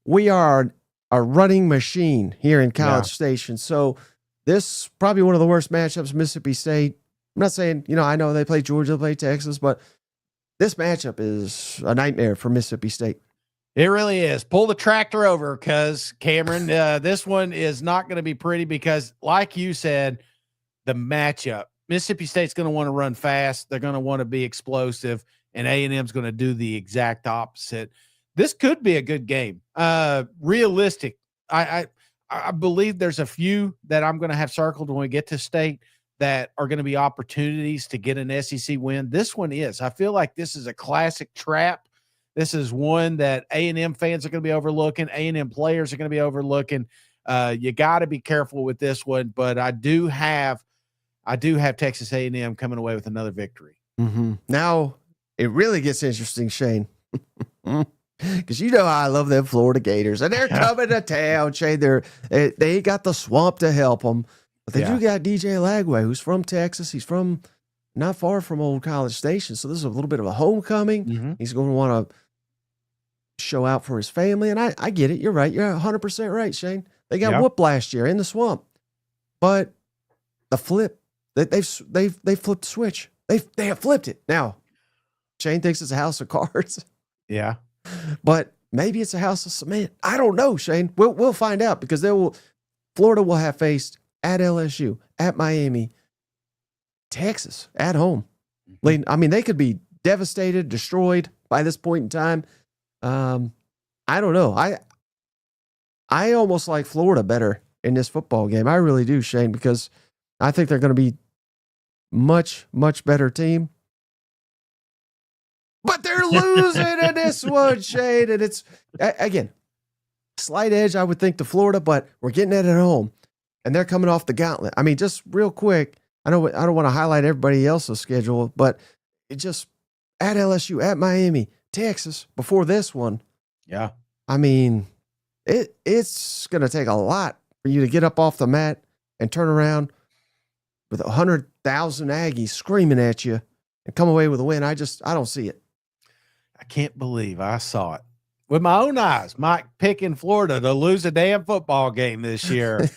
S1: We are a running machine here in College Station. So this is probably one of the worst matchups Mississippi State. I'm not saying, I know they play Georgia, they play Texas, but this matchup is a nightmare for Mississippi State.
S2: It really is. Pull the tractor over, because Cameron, this one is not going to be pretty, because like you said, the matchup, Mississippi State's going to want to run fast. They're going to want to be explosive, and A&M's going to do the exact opposite. This could be a good game. Realistic. I believe there's a few that I'm going to have circled when we get to state that are going to be opportunities to get an SEC win. This one is. I feel like this is a classic trap. This is one that A&M fans are going to be overlooking. A&M players are going to be overlooking. You got to be careful with this one, but I do have Texas A&M coming away with another victory.
S1: Now it really gets interesting, Shane. Because how I love them Florida Gators, and they're coming to town, Shane. They got the swamp to help them, but they do got DJ Lagway, who's from Texas. He's from not far from Old College Station, so this is a little bit of a homecoming. He's going to want to show out for his family, and I get it. You're right. You're 100% right, Shane. They got whooped last year in the swamp, but the flip they've flipped the switch. They have flipped it now. Shane thinks it's a house of cards.
S2: Yeah.
S1: But maybe it's a house of cement. I don't know, Shane. We'll find out, because Florida will have faced at LSU, at Miami, Texas, at home. I mean, they could be devastated, destroyed by this point in time. I don't know. I almost like Florida better in this football game. I really do, Shane, because I think they're going to be much, much better team. But they're losing in this one, Shane. And it's, again, slight edge, I would think, to Florida, but we're getting it at home. And they're coming off the gauntlet. I mean, just real quick, I don't want to highlight everybody else's schedule, but it just at LSU, at Miami, Texas, before this one.
S2: Yeah.
S1: I mean, it's going to take a lot for you to get up off the mat and turn around with 100,000 Aggies screaming at you and come away with a win. I don't see it.
S2: I can't believe I saw it with my own eyes. Mike picking Florida to lose a damn football game this year.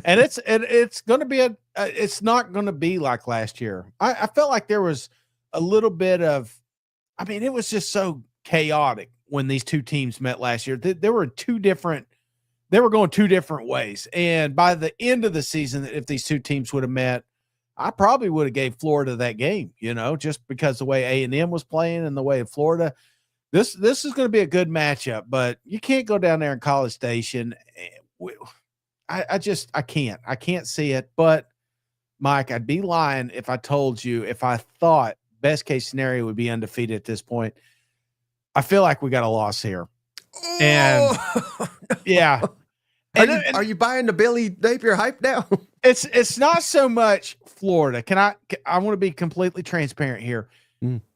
S2: And it's going to be it's not going to be like last year. I felt like there was a little bit of, I mean, it was just so chaotic when these two teams met last year. They were going two different ways. And by the end of the season, if these two teams would have met, I probably would have gave Florida that game, just because the way A&M was playing and the way Florida, this is going to be a good matchup, but you can't go down there in College Station. I can't see it. But Mike, I'd be lying if I told you, if I thought best case scenario would be undefeated at this point. I feel like we got a loss here. And yeah.
S1: Are you buying the Billy Napier hype now?
S2: It's not so much Florida. I want to be completely transparent here.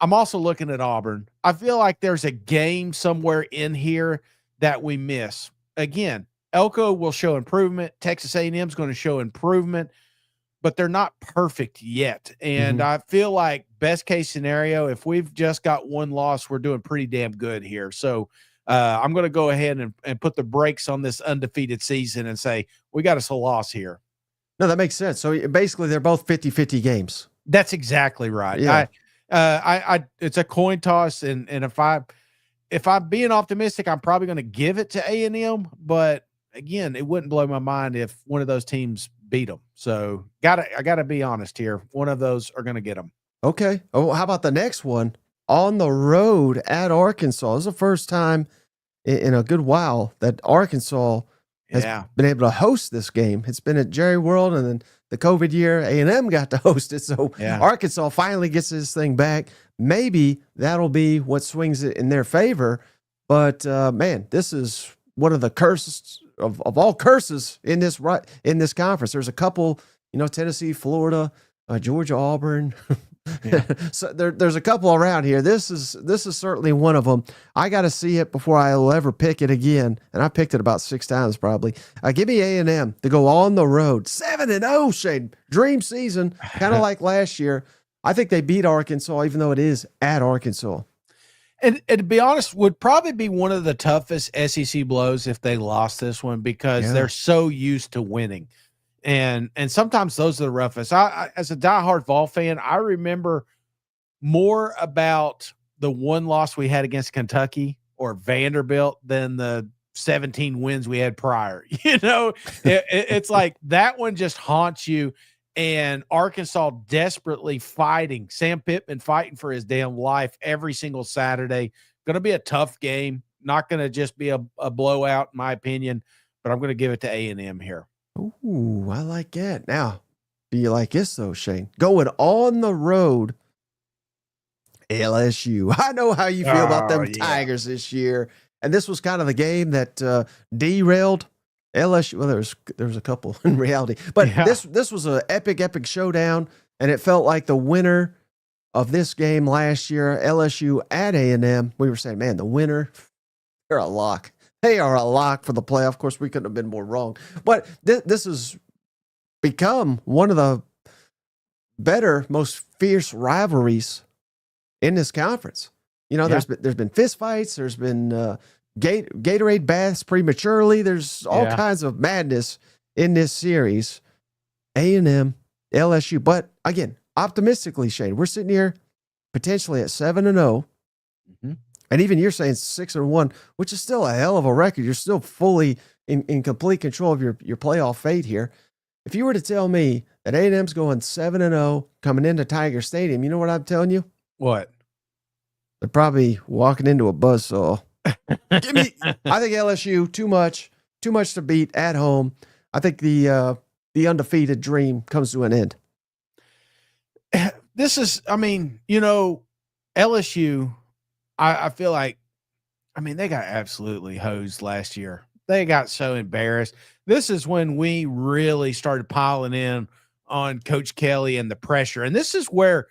S2: I'm also looking at Auburn. I feel like there's a game somewhere in here that we miss. Again, Elko will show improvement. Texas A&M is going to show improvement, but they're not perfect yet. And I feel like best case scenario, if we've just got one loss, we're doing pretty damn good here. So I'm going to go ahead and put the brakes on this undefeated season and say, we got us a loss here.
S1: No, that makes sense. So basically they're both 50-50 games.
S2: That's exactly right.
S1: Yeah.
S2: It's a coin toss. And if I'm being optimistic, I'm probably going to give it to A&M, but again, it wouldn't blow my mind if one of those teams beat them. So I gotta be honest here. One of those are going to get them.
S1: Okay. Oh, how about the next one? On the road at Arkansas. This is the first time in a good while that Arkansas has been able to host this game. It's been at Jerry World, and then the COVID year, A&M got to host it. So Arkansas finally gets this thing back. Maybe that'll be what swings it in their favor. But man, this is one of the curses of all curses in this conference. There's a couple, Tennessee, Florida, Georgia, Auburn. So there's a couple around here. This is certainly one of them. I got to see it before I will ever pick it again, and I picked it about 6 times probably. Give me A&M to go on the road, 7-0, Shane. Dream season, kind of like last year. I think they beat Arkansas, even though it is at Arkansas.
S2: And to be honest, would probably be one of the toughest SEC blows if they lost this one, because they're so used to winning. And sometimes those are the roughest. I as a diehard Vol fan, I remember more about the one loss we had against Kentucky or Vanderbilt than the 17 wins we had prior. It's like that one just haunts you. And Arkansas desperately fighting, Sam Pittman fighting for his damn life every single Saturday. Going to be a tough game. Not going to just be a blowout, in my opinion, but I'm going to give it to A&M here.
S1: Ooh, I like that. Now, do you like this though, Shane? Going on the road, LSU. I know how you feel about them Tigers this year. And this was kind of the game that derailed LSU. Well, there's a couple in reality, but this was an epic showdown, and it felt like the winner of this game last year, LSU at A&M. We were saying, man, the winner, they're a lock. They are a lock for the playoff. Of course, we couldn't have been more wrong. But this has become one of the better, most fierce rivalries in this conference. There's been fist fights. There's been Gatorade baths prematurely. There's all kinds of madness in this series. A&M, LSU. But again, optimistically, Shane, we're sitting here potentially at 7-0. And even you're saying 6-1, which is still a hell of a record. You're still fully in complete control of your playoff fate here. If you were to tell me that A&M's going 7-0 coming into Tiger Stadium, you know what I'm telling you?
S2: What?
S1: They're probably walking into a buzzsaw. Give me. I think LSU too much to beat at home. I think the undefeated dream comes to an end.
S2: This is, I mean, LSU. I feel like, I mean, they got absolutely hosed last year. They got so embarrassed. This is when we really started piling in on Coach Kelly and the pressure, and this is where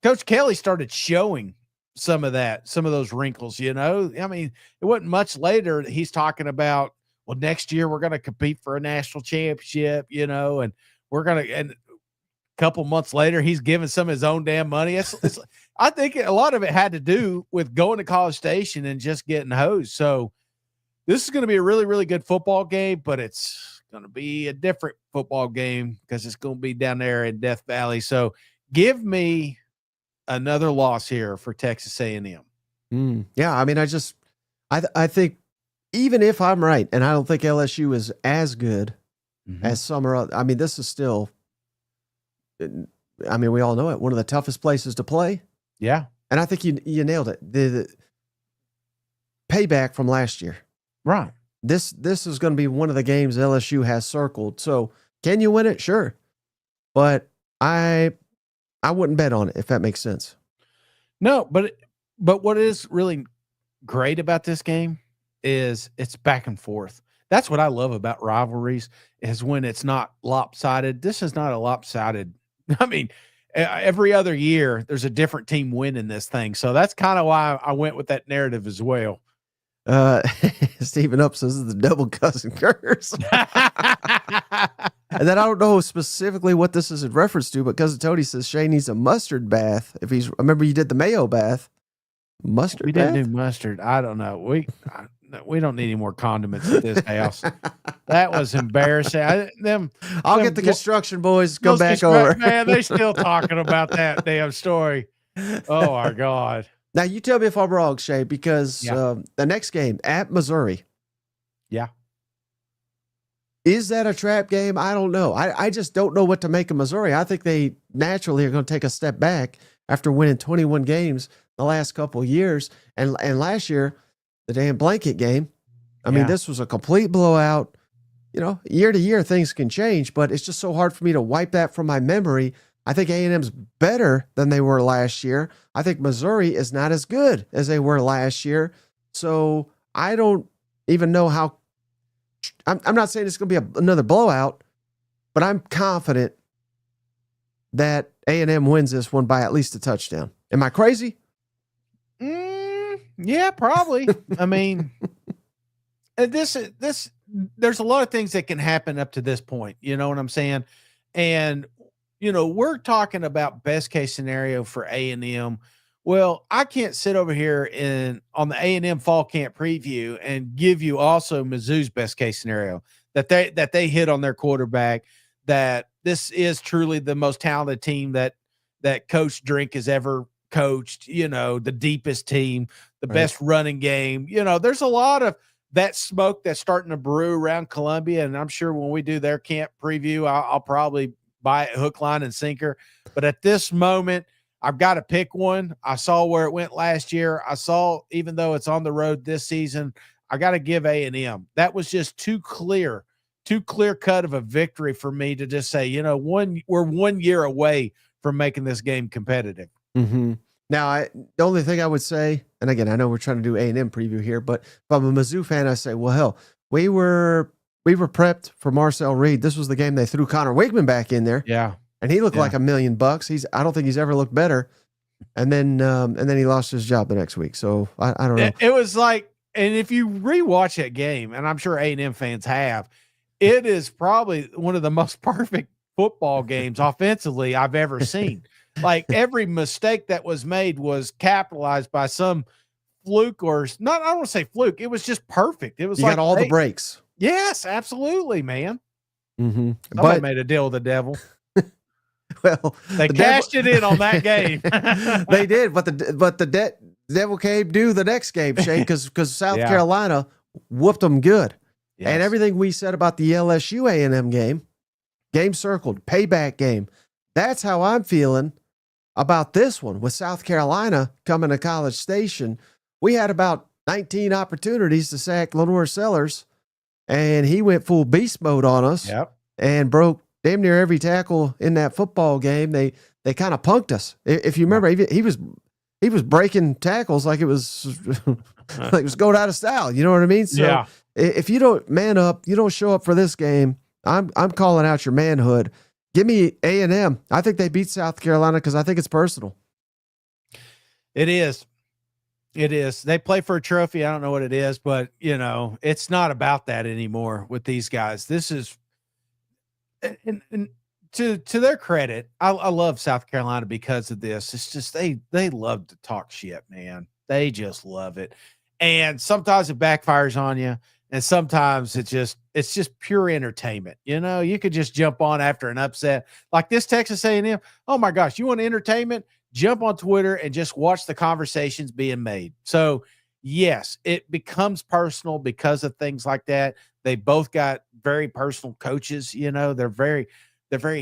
S2: Coach Kelly started showing some of those wrinkles, I mean, it wasn't much later that he's talking about, well, next year we're going to compete for a national championship, and and a couple months later, he's giving some of his own damn money. I think a lot of it had to do with going to College Station and just getting hosed. So this is going to be a really, really good football game, but it's going to be a different football game because it's going to be down there in Death Valley. So give me another loss here for Texas A&M.
S1: Yeah, I mean, I think even if I'm right, and I don't think LSU is as good as some are, I mean, this is still, I mean, we all know it, one of the toughest places to play.
S2: Yeah.
S1: And I think you nailed it. The payback from last year.
S2: Right.
S1: This is going to be one of the games LSU has circled. So can you win it? Sure. But I wouldn't bet on it, if that makes sense.
S2: No, but what is really great about this game is it's back and forth. That's what I love about rivalries, is when it's not lopsided. This is not a lopsided. I mean, every other year there's a different team winning this thing. So that's kind of why I went with that narrative as well.
S1: Stephen Up says this is the double cousin curse. And then I don't know specifically what this is in reference to, but Cousin Tony says Shay needs a mustard bath. Remember you did the mayo bath. Mustard
S2: we
S1: bath?
S2: Didn't do mustard. I don't know. We don't need any more condiments at this house. That was embarrassing.
S1: I'll get the construction boys to come back over.
S2: Man, they still talking about that damn story. Oh my God.
S1: Now you tell me if I'm wrong, Shay, because the next game at Missouri.
S2: Yeah.
S1: Is that a trap game? I don't know. I just don't know what to make of Missouri. I think they naturally are going to take a step back after winning 21 games the last couple of years. And last year, the damn blanket game. I mean, this was a complete blowout. Year to year, things can change, but it's just so hard for me to wipe that from my memory. I think A&M's better than they were last year. I think Missouri is not as good as they were last year. So I don't even know how. I'm not saying it's going to be another blowout, but I'm confident that A&M wins this one by at least a touchdown. Am I crazy?
S2: Yeah, probably. I mean, this there's a lot of things that can happen up to this point. You know what I'm saying? And we're talking about best case scenario for A&M. Well, I can't sit over here on the A&M fall camp preview and give you also Mizzou's best case scenario that they hit on their quarterback, that this is truly the most talented team that Coach Drink has ever coached, the deepest team, the best running game. There's a lot of that smoke that's starting to brew around Columbia. And I'm sure when we do their camp preview, I'll probably buy it hook, line, and sinker. But at this moment, I've got to pick one. I saw where it went last year. I saw, even though it's on the road this season, I got to give A&M. That was just too clear cut of a victory for me to just say, we're 1 year away from making this game competitive.
S1: Mm-hmm. Now, the only thing I would say, and again, I know we're trying to do A&M preview here, but if I'm a Mizzou fan, I say, well, hell, we were prepped for Marcel Reed. This was the game they threw Connor Wigman back in there.
S2: Yeah.
S1: And he looked like $1 million. I don't think he's ever looked better. And then he lost his job the next week. So I don't know.
S2: It was like, and if you rewatch that game, and I'm sure A&M fans have, it is probably one of the most perfect football games offensively I've ever seen. Like every mistake that was made was capitalized by some fluke I don't want to say fluke. It was just perfect. It was
S1: you got all the breaks.
S2: Yes, absolutely, man.
S1: Mm-hmm.
S2: Somebody made a deal with the devil.
S1: Well,
S2: they cashed it in on that game.
S1: They did, but the devil came due the next game, Shane, because South Carolina whooped them good. Yes. And everything we said about the LSU A&M game circled, payback game. That's how I'm feeling about this one with South Carolina coming to College Station. We had about 19 opportunities to sack Lenore Sellers, and he went full beast mode on us.
S2: Yep.
S1: And broke damn near every tackle in that football game. They kind of punked us. If you remember, he was breaking tackles like it was like it was going out of style. You know what I mean? So if you don't man up, you don't show up for this game, I'm calling out your manhood. Give me A&M. I think they beat South Carolina because I think it's personal.
S2: It is. It is. They play for a trophy. I don't know what it is, but it's not about that anymore with these guys. This is, and to their credit, I love South Carolina because of this. It's just they love to talk shit, man. They just love it, and sometimes it backfires on you, and sometimes it's just pure entertainment. You could just jump on after an upset like this Texas A&M. Oh my gosh, you want entertainment? Jump on Twitter and just watch the conversations being made. So yes, it becomes personal because of things like that. They both got very personal coaches. They're very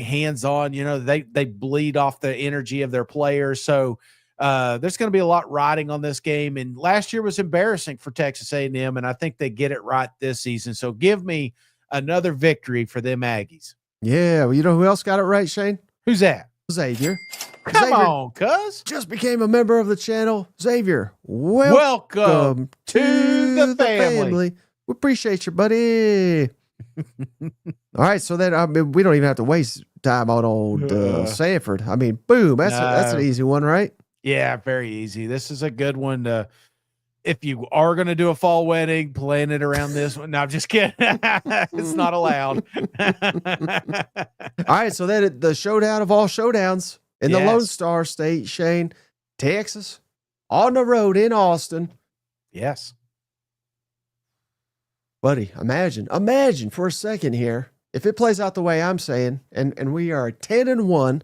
S2: hands-on. They bleed off the energy of their players. So there's going to be a lot riding on this game. And last year was embarrassing for Texas A&M, and I think they get it right this season. So give me another victory for them Aggies.
S1: Yeah, well, you know who else got it right, Shane?
S2: Who's that?
S1: Xavier.
S2: Come
S1: Xavier
S2: on, cuz.
S1: just became a member of the channel. Xavier, welcome to the family. We appreciate you, buddy. All right, so then we don't even have to waste time on old Sanford. I mean, boom, that's an easy one, right?
S2: Yeah, very easy. This is a good one to, if you are going to do a fall wedding, plan it around this one. No, I'm just kidding. It's not allowed.
S1: All right, so then the showdown of all showdowns in the Lone Star State, Shane, Texas, on the road in Austin.
S2: Yes.
S1: Buddy, imagine for a second here, if it plays out the way I'm saying, and we are 10-1,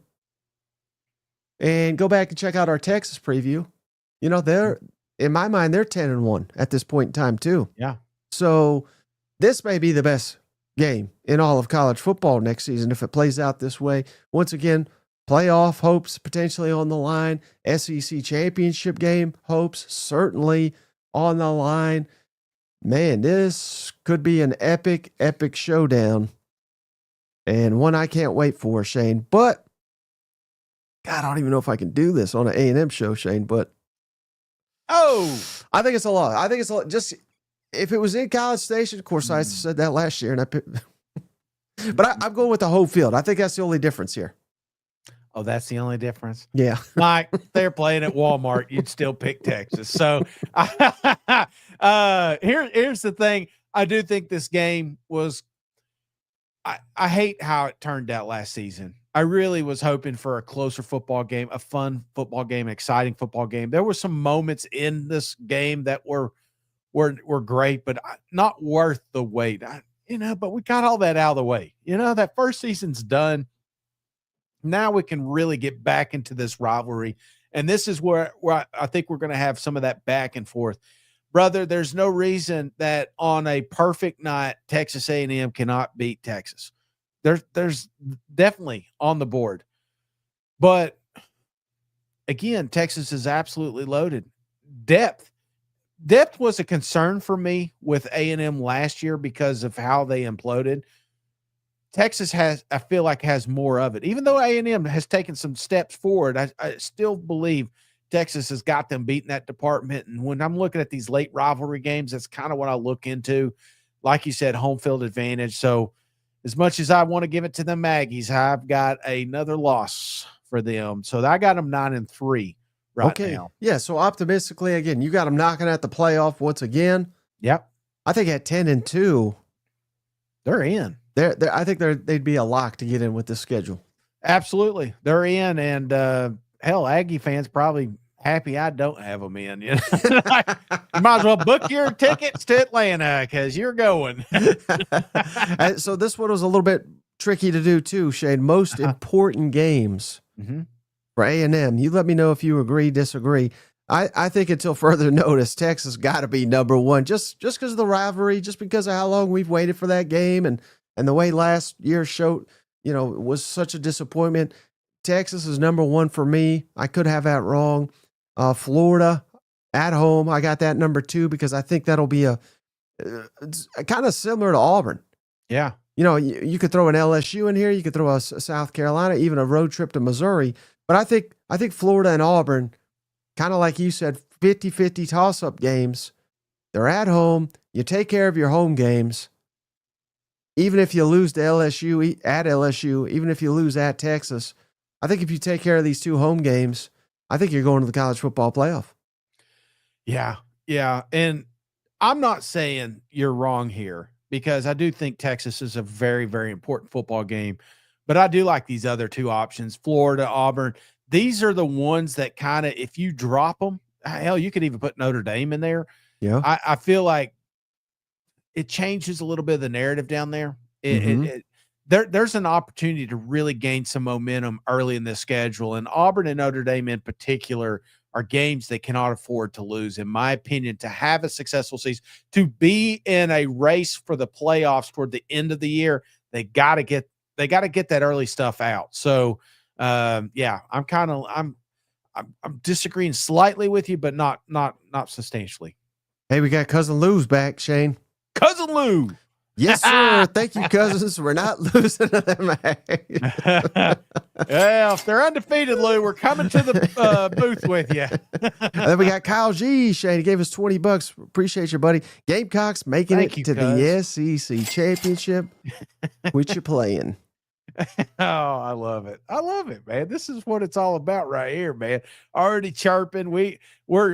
S1: and go back and check out our Texas preview. They're, in my mind, they're 10-1 at this point in time too.
S2: Yeah.
S1: So this may be the best game in all of college football next season if it plays out this way. Once again, playoff hopes potentially on the line. SEC championship game hopes certainly on the line. Man, this could be an epic, epic showdown, and one I can't wait for, Shane. But God, I don't even know if I can do this on an A&M show, Shane. But I think it's a lot. I think it's a lot. Just if it was in College Station, of course, I said that last year, but I'm going with the whole field. I think that's the only difference here.
S2: Oh, that's the only difference?
S1: Yeah.
S2: Mike, they're playing at Walmart. You'd still pick Texas. So here's the thing. I do think this game was I hate how it turned out last season. I really was hoping for a closer football game, a fun football game, exciting football game. There were some moments in this game that were great, but not worth the wait. But we got all that out of the way. That first season's done. Now we can really get back into this rivalry. And this is where I think we're going to have some of that back and forth. Brother, there's no reason that on a perfect night, Texas A&M cannot beat Texas. There's definitely on the board. But again, Texas is absolutely loaded. Depth was a concern for me with A&M last year because of how they imploded. Texas I feel like has more of it. Even though A&M has taken some steps forward, I still believe Texas has got them beating that department. And when I'm looking at these late rivalry games, that's kind of what I look into. Like you said, home field advantage. So as much as I want to give it to the Aggies, I've got another loss for them. So I got them 9-3 right now.
S1: Yeah, so optimistically, again, you got them knocking at the playoff once again.
S2: Yep.
S1: I think at 10-2,
S2: they're in.
S1: I think they'd be a lock to get in with this schedule.
S2: Absolutely. They're in. And hell, Aggie fans probably happy I don't have them in. You might as well book your tickets to Atlanta because you're going.
S1: So this one was a little bit tricky to do too, Shane. Most important games for A&M. You let me know if you agree, disagree. I think until further notice, Texas got to be number one just because of the rivalry, just because of how long we've waited for that game and the way last year showed, was such a disappointment. Texas is number 1 for me. I could have that wrong. Florida at home, I got that number 2 because I think that'll be it's kind of similar to Auburn.
S2: Yeah.
S1: You know, you could throw an LSU in here. You could throw a South Carolina, even a road trip to Missouri. But I think Florida and Auburn, kind of like you said, 50-50 toss-up games. They're at home. You take care of your home games. Even if you lose to LSU, at LSU, even if you lose at Texas, I think if you take care of these 2 home games, I think you're going to the college football playoff.
S2: Yeah. Yeah. And I'm not saying you're wrong here because I do think Texas is a very, very important football game, but I do like these other 2 options, Florida, Auburn. These are the ones that kind of, if you drop them, hell, you could even put Notre Dame in there.
S1: Yeah.
S2: I feel like it changes a little bit of the narrative down there. There's an opportunity to really gain some momentum early in the schedule, and Auburn and Notre Dame in particular are games they cannot afford to lose, in my opinion, to have a successful season, to be in a race for the playoffs toward the end of the year. They got to get that early stuff out. So, yeah, I'm disagreeing slightly with you, but not substantially.
S1: Hey, we got Cousin Lou's back, Shane.
S2: Cousin Lou.
S1: Yes, sir. Thank you, cousins. We're not losing to them.
S2: Well, if they're undefeated, Lou, we're coming to the booth with you.
S1: And then we got Kyle G. Shane, he gave us $20. Appreciate you, buddy. Gamecocks making the SEC championship. Quit you playing.
S2: Oh, I love it. I love it, man. This is what it's all about right here, man. Already chirping. We're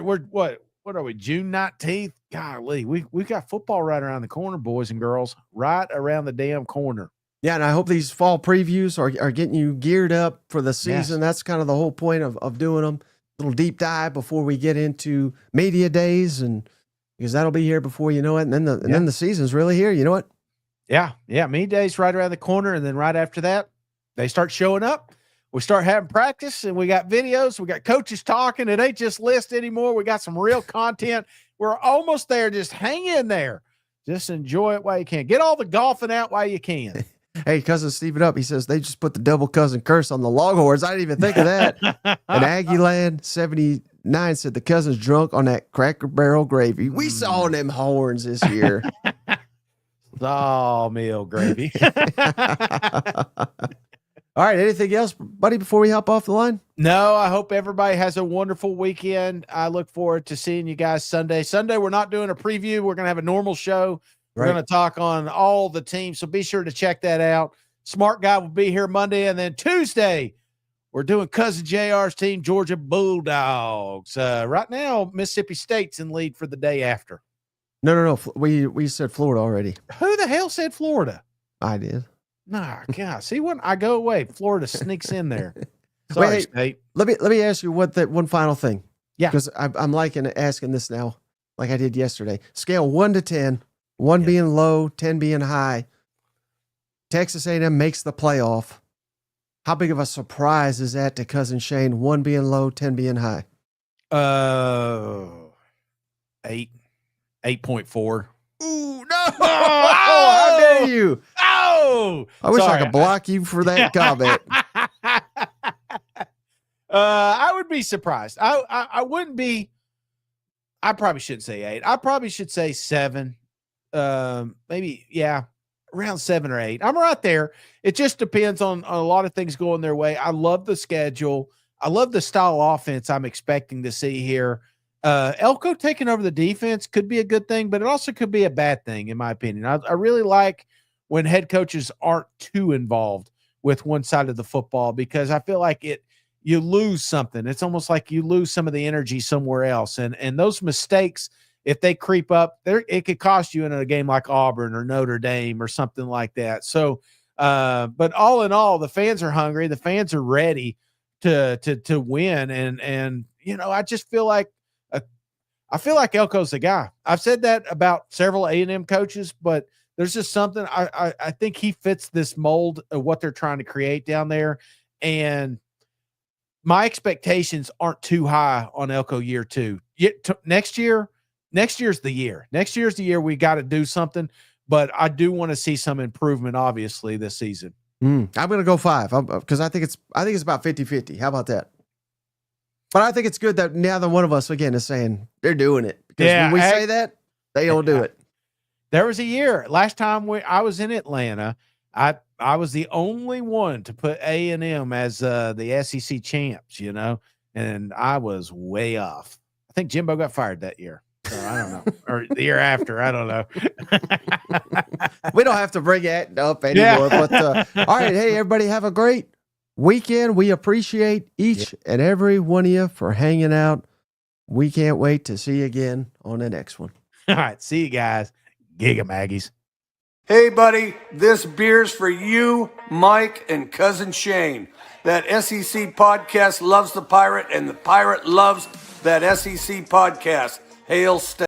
S2: what are we? June 19th. Golly, we got football right around the corner, boys and girls, right around the damn corner.
S1: Yeah, and I hope these fall previews are getting you geared up for the season. Yes. That's kind of the whole point of doing them. Little deep dive before we get into media days, and because that'll be here before you know it, and then the season's really here. You know what?
S2: Yeah. Media days right around the corner, and then right after that, they start showing up. We start having practice, and we got videos. We got coaches talking. It ain't just list anymore. We got some real content. We're almost there. Just hang in there. Just enjoy it while you can. Get all the golfing out while you can.
S1: Hey, cousin Steve it up. He says they just put the double cousin curse on the Longhorns. I didn't even think of that. And Aggie Land 79 said the cousin's drunk on that Cracker Barrel gravy. We saw them horns this year.
S2: Sawmill gravy.
S1: All right. Anything else, buddy, before we hop off the line?
S2: No, I hope everybody has a wonderful weekend. I look forward to seeing you guys Sunday. Sunday, we're not doing a preview. We're going to have a normal show. We're going to talk on all the teams, so be sure to check that out. Smart Guy will be here Monday, and then Tuesday, we're doing Cousin JR's team, Georgia Bulldogs. Right now, Mississippi State's in lead for the day after.
S1: No. We said Florida already.
S2: Who the hell said Florida?
S1: I did.
S2: Nah, God. See, when I go away, Florida sneaks in there. Sorry, State.
S1: Let me ask you one final thing.
S2: Yeah.
S1: Because I'm liking asking this now, like I did yesterday. Scale 1 to 10, 1 being low, 10 being high. Texas A&M makes the playoff. How big of a surprise is that to Cousin Shane? 1 being low, 10 being high.
S2: 8.4.
S1: Ooh, no! How dare you?
S2: Oh,
S1: I wish I could block you for that comment.
S2: I would be surprised. I wouldn't be. I probably shouldn't say 8. I probably should say 7. Maybe, around 7 or 8. I'm right there. It just depends on a lot of things going their way. I love the schedule. I love the style of offense I'm expecting to see here. Elko taking over the defense could be a good thing, but it also could be a bad thing, in my opinion. I really like when head coaches aren't too involved with one side of the football, because I feel like you lose something. It's almost like you lose some of the energy somewhere else. And those mistakes, if they creep up there, it could cost you in a game like Auburn or Notre Dame or something like that. So, but all in all, the fans are hungry. The fans are ready to win. And, I just feel like, Elko's the guy. I've said that about several A&M coaches, but there's just something I think he fits this mold of what they're trying to create down there. And my expectations aren't too high on Elko year 2. Next year's the year. Next year's the year we got to do something, but I do want to see some improvement, obviously, this season.
S1: I'm going to go 5 because I think it's about 50-50. How about that? But I think it's good that now that one of us again is saying they're doing it, because when we say that, they all do it.
S2: There was a year last time I was in Atlanta. I was the only one to put A&M as the SEC champs, and I was way off. I think Jimbo got fired that year. So I don't know. Or the year after. I don't know.
S1: We don't have to bring it up anymore. Yeah. But all right. Hey, everybody, have a great weekend. We appreciate each and every one of you for hanging out. We can't wait to see you again on the next one.
S2: All right. See you guys. Gig 'em, Aggies.
S4: Hey, buddy. This beer's for you, Mike, and Cousin Shane. That SEC podcast loves the Pirate, and the Pirate loves that SEC podcast. Hail State.